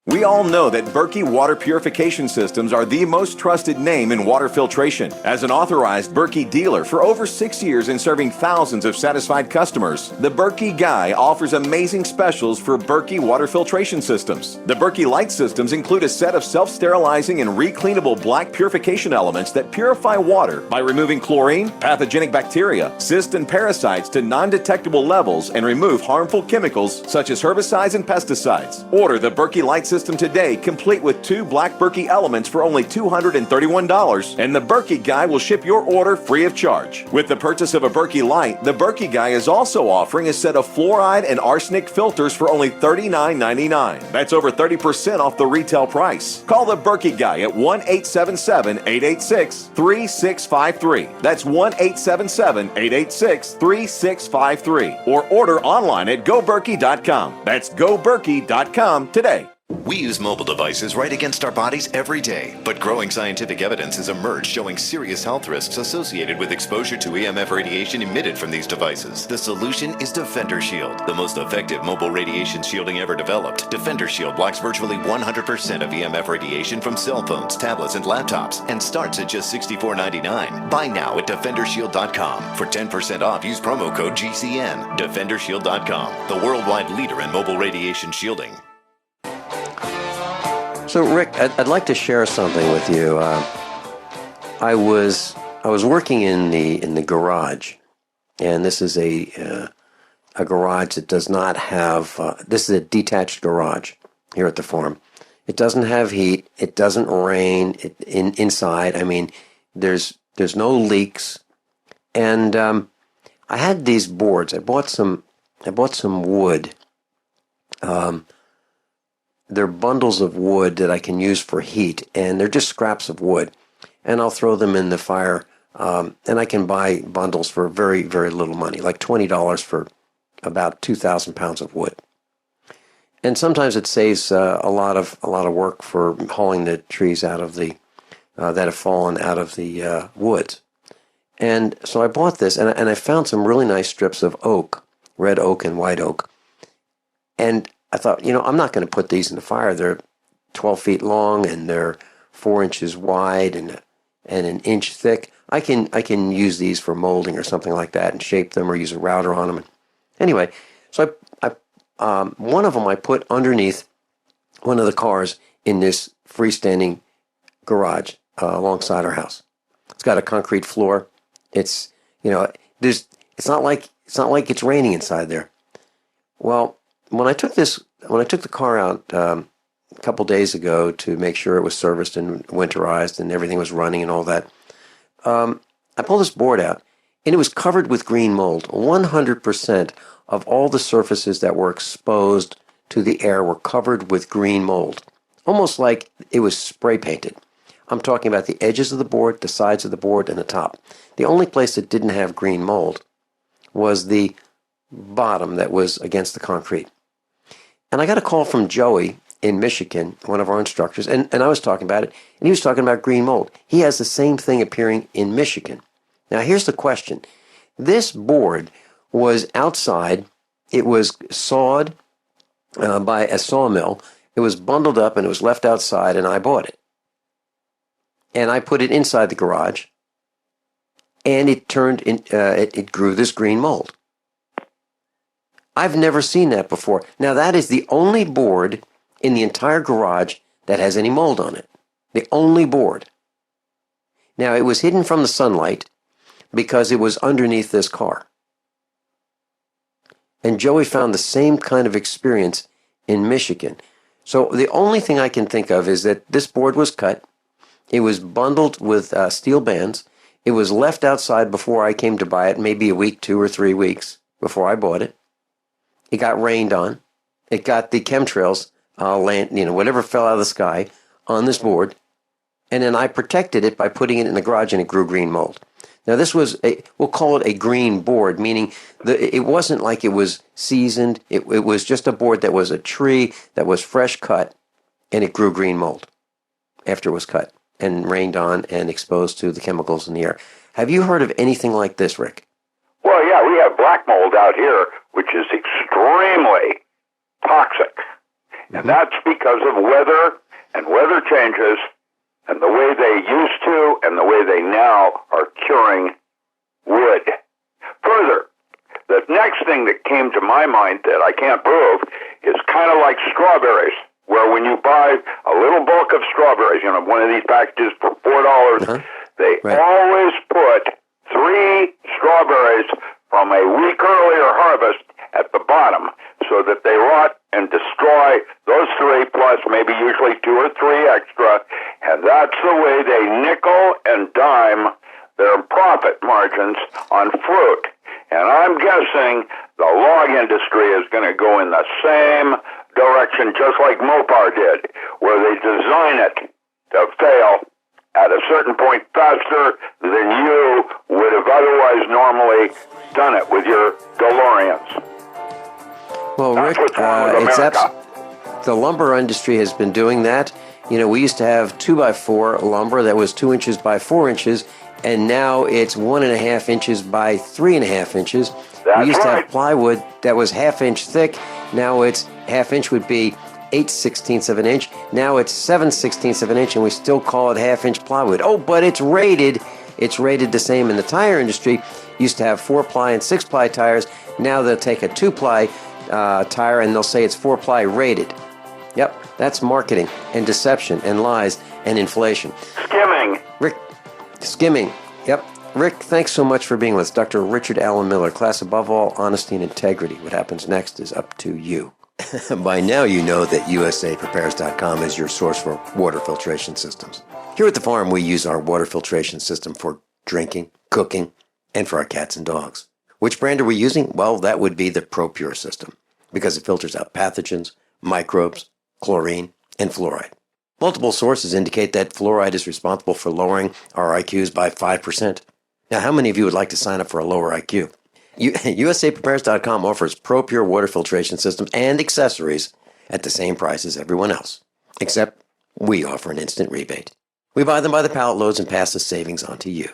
We all know that Berkey water purification systems are the most trusted name in water filtration. As an authorized Berkey dealer for over 6 years and serving thousands of satisfied customers, the Berkey Guy offers amazing specials for Berkey water filtration systems. The Berkey Light systems include a set of self-sterilizing and recleanable black purification elements that purify water by removing chlorine, pathogenic bacteria, cysts, and parasites to non-detectable levels and remove harmful chemicals such as herbicides and pesticides. Order the Berkey Light system today, complete with 2 black Berkey elements for only $231, and the Berkey Guy will ship your order free of charge. With the purchase of a Berkey Light, the Berkey Guy is also offering a set of fluoride and arsenic filters for only $39.99. That's over 30% off the retail price. Call the Berkey Guy at 1-877-886-3653. That's 1-877-886-3653. Or order online at goberkey.com. That's goberkey.com today. We use mobile devices right against our bodies every day, but growing scientific evidence has emerged showing serious health risks associated with exposure to EMF radiation emitted from these devices. The solution is Defender Shield, the most effective mobile radiation shielding ever developed. Defender Shield blocks virtually 100% of EMF radiation from cell phones, tablets, and laptops, and starts at just $64.99. Buy now at DefenderShield.com. For 10% off, use promo code GCN. DefenderShield.com, the worldwide leader in mobile radiation shielding. So, Rick, I'd like to share something with you. I was working in the garage, and this is a garage that does not have. This is a detached garage here at the farm. It doesn't have heat. It doesn't rain. Inside, I mean, there's no leaks, and I had these boards. I bought some wood. They're bundles of wood that I can use for heat, and they're just scraps of wood. And I'll throw them in the fire, and I can buy bundles for very, very little money, like $20 for about 2,000 pounds of wood. And sometimes it saves a lot of work for hauling the trees out of the that have fallen out of the woods. And so I bought this, and I found some really nice strips of oak, red oak and white oak, and I thought, I'm not going to put these in the fire. They're 12 feet long and they're 4 inches wide and an inch thick. I can use these for molding or something like that and shape them or use a router on them. Anyway, so I one of them I put underneath one of the cars in this freestanding garage alongside our house. It's got a concrete floor. It's it's not like it's raining inside there. Well, when I took the car out a couple days ago to make sure it was serviced and winterized and everything was running and all that, I pulled this board out, and it was covered with green mold. 100% of all the surfaces that were exposed to the air were covered with green mold, almost like it was spray painted. I'm talking about the edges of the board, the sides of the board, and the top. The only place that didn't have green mold was the bottom that was against the concrete. And I got a call from Joey in Michigan, one of our instructors, and I was talking about it, and he was talking about green mold. He has the same thing appearing in Michigan. Now, here's the question. This board was outside. It was sawed by a sawmill. It was bundled up, and it was left outside, and I bought it. And I put it inside the garage, and it grew this green mold. I've never seen that before. Now, that is the only board in the entire garage that has any mold on it. The only board. Now, it was hidden from the sunlight because it was underneath this car. And Joey found the same kind of experience in Michigan. So the only thing I can think of is that this board was cut. It was bundled with steel bands. It was left outside before I came to buy it, maybe a week, 2 or 3 weeks before I bought it. It got rained on. It got the chemtrails, whatever fell out of the sky on this board. And then I protected it by putting it in the garage, and it grew green mold. Now, this was, we'll call it a green board, meaning it wasn't like it was seasoned. It was just a board that was a tree that was fresh cut, and it grew green mold after it was cut and rained on and exposed to the chemicals in the air. Have you heard of anything like this, Rick? Well, yeah, we have black mold out here, which is extremely toxic. And that's because of weather and weather changes and the way they used to and the way they now are curing wood. Further, the next thing that came to my mind that I can't prove is kind of like strawberries, where when you buy a little bulk of strawberries, one of these packages for $4, they always put 3 strawberries from a week earlier harvest at the bottom so that they rot and destroy those 3 plus maybe usually 2 or 3 extra, and that's the way they nickel and dime their profit margins on fruit. And I'm guessing the log industry is going to go in the same direction, just like Mopar did, where they design it to fail at a certain point faster than you would have otherwise normally done it with your DeLoreans. Well, Rick, the lumber industry has been doing that. We used to have 2x4 lumber that was 2 inches by 4 inches, and now it's 1.5 inches by 3.5 inches. We used to have plywood that was 1/2 inch thick. Now it's 1/2 inch would be 8/16 of an inch. Now it's 7/16 of an inch, and we still call it 1/2 inch plywood. Oh, but it's rated. It's rated the same in the tire industry. Used to have 4-ply and 6-ply tires. Now they'll take a 2-ply tire and they'll say it's 4-ply rated. Yep, that's marketing and deception and lies and inflation. Skimming. Rick, skimming. Yep. Rick, thanks so much for being with us. Dr. Richard Allen Miller, class above all, honesty and integrity. What happens next is up to you. By now you know that USAPrepares.com is your source for water filtration systems. Here at the farm, we use our water filtration system for drinking, cooking, and for our cats and dogs. Which brand are we using? Well, that would be the ProPure system, because it filters out pathogens, microbes, chlorine, and fluoride. Multiple sources indicate that fluoride is responsible for lowering our IQs by 5%. Now, how many of you would like to sign up for a lower IQ? USAPrepares.com offers ProPure water filtration systems and accessories at the same price as everyone else, except we offer an instant rebate. We buy them by the pallet loads and pass the savings on to you.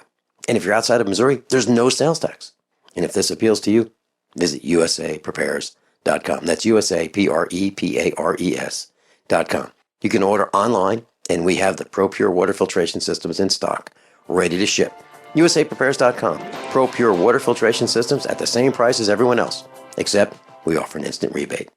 And if you're outside of Missouri, there's no sales tax. And if this appeals to you, visit USAPrepares.com. That's USAPrepares.com. You can order online, and we have the ProPure water filtration systems in stock, ready to ship. USAPrepares.com. ProPure water filtration systems at the same price as everyone else, except we offer an instant rebate.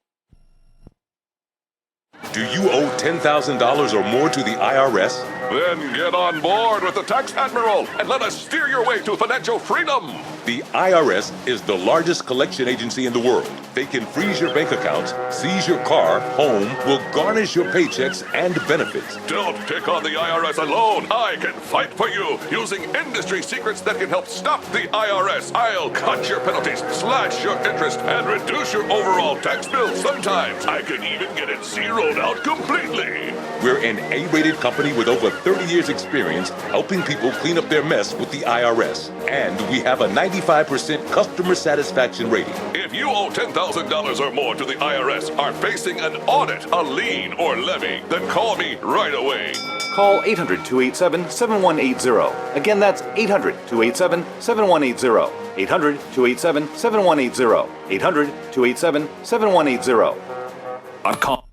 Do you owe $10,000 or more to the IRS? Then get on board with the Tax Admiral and let us steer your way to financial freedom. The IRS is the largest collection agency in the world. They can freeze your bank accounts, seize your car, home, will garnish your paychecks and benefits. Don't take on the IRS alone. I can fight for you using industry secrets that can help stop the IRS. I'll cut your penalties, slash your interest, and reduce your overall tax bill. Sometimes I can even get it zeroed out completely. We're an A-rated company with over 30 years experience helping people clean up their mess with the IRS. And we have a 95% customer satisfaction rating. If you owe $10,000 or more to the IRS, are facing an audit, a lien, or levy, then call me right away. Call 800-287-7180. Again, that's 800-287-7180. 800-287-7180. 800-287-7180. On call.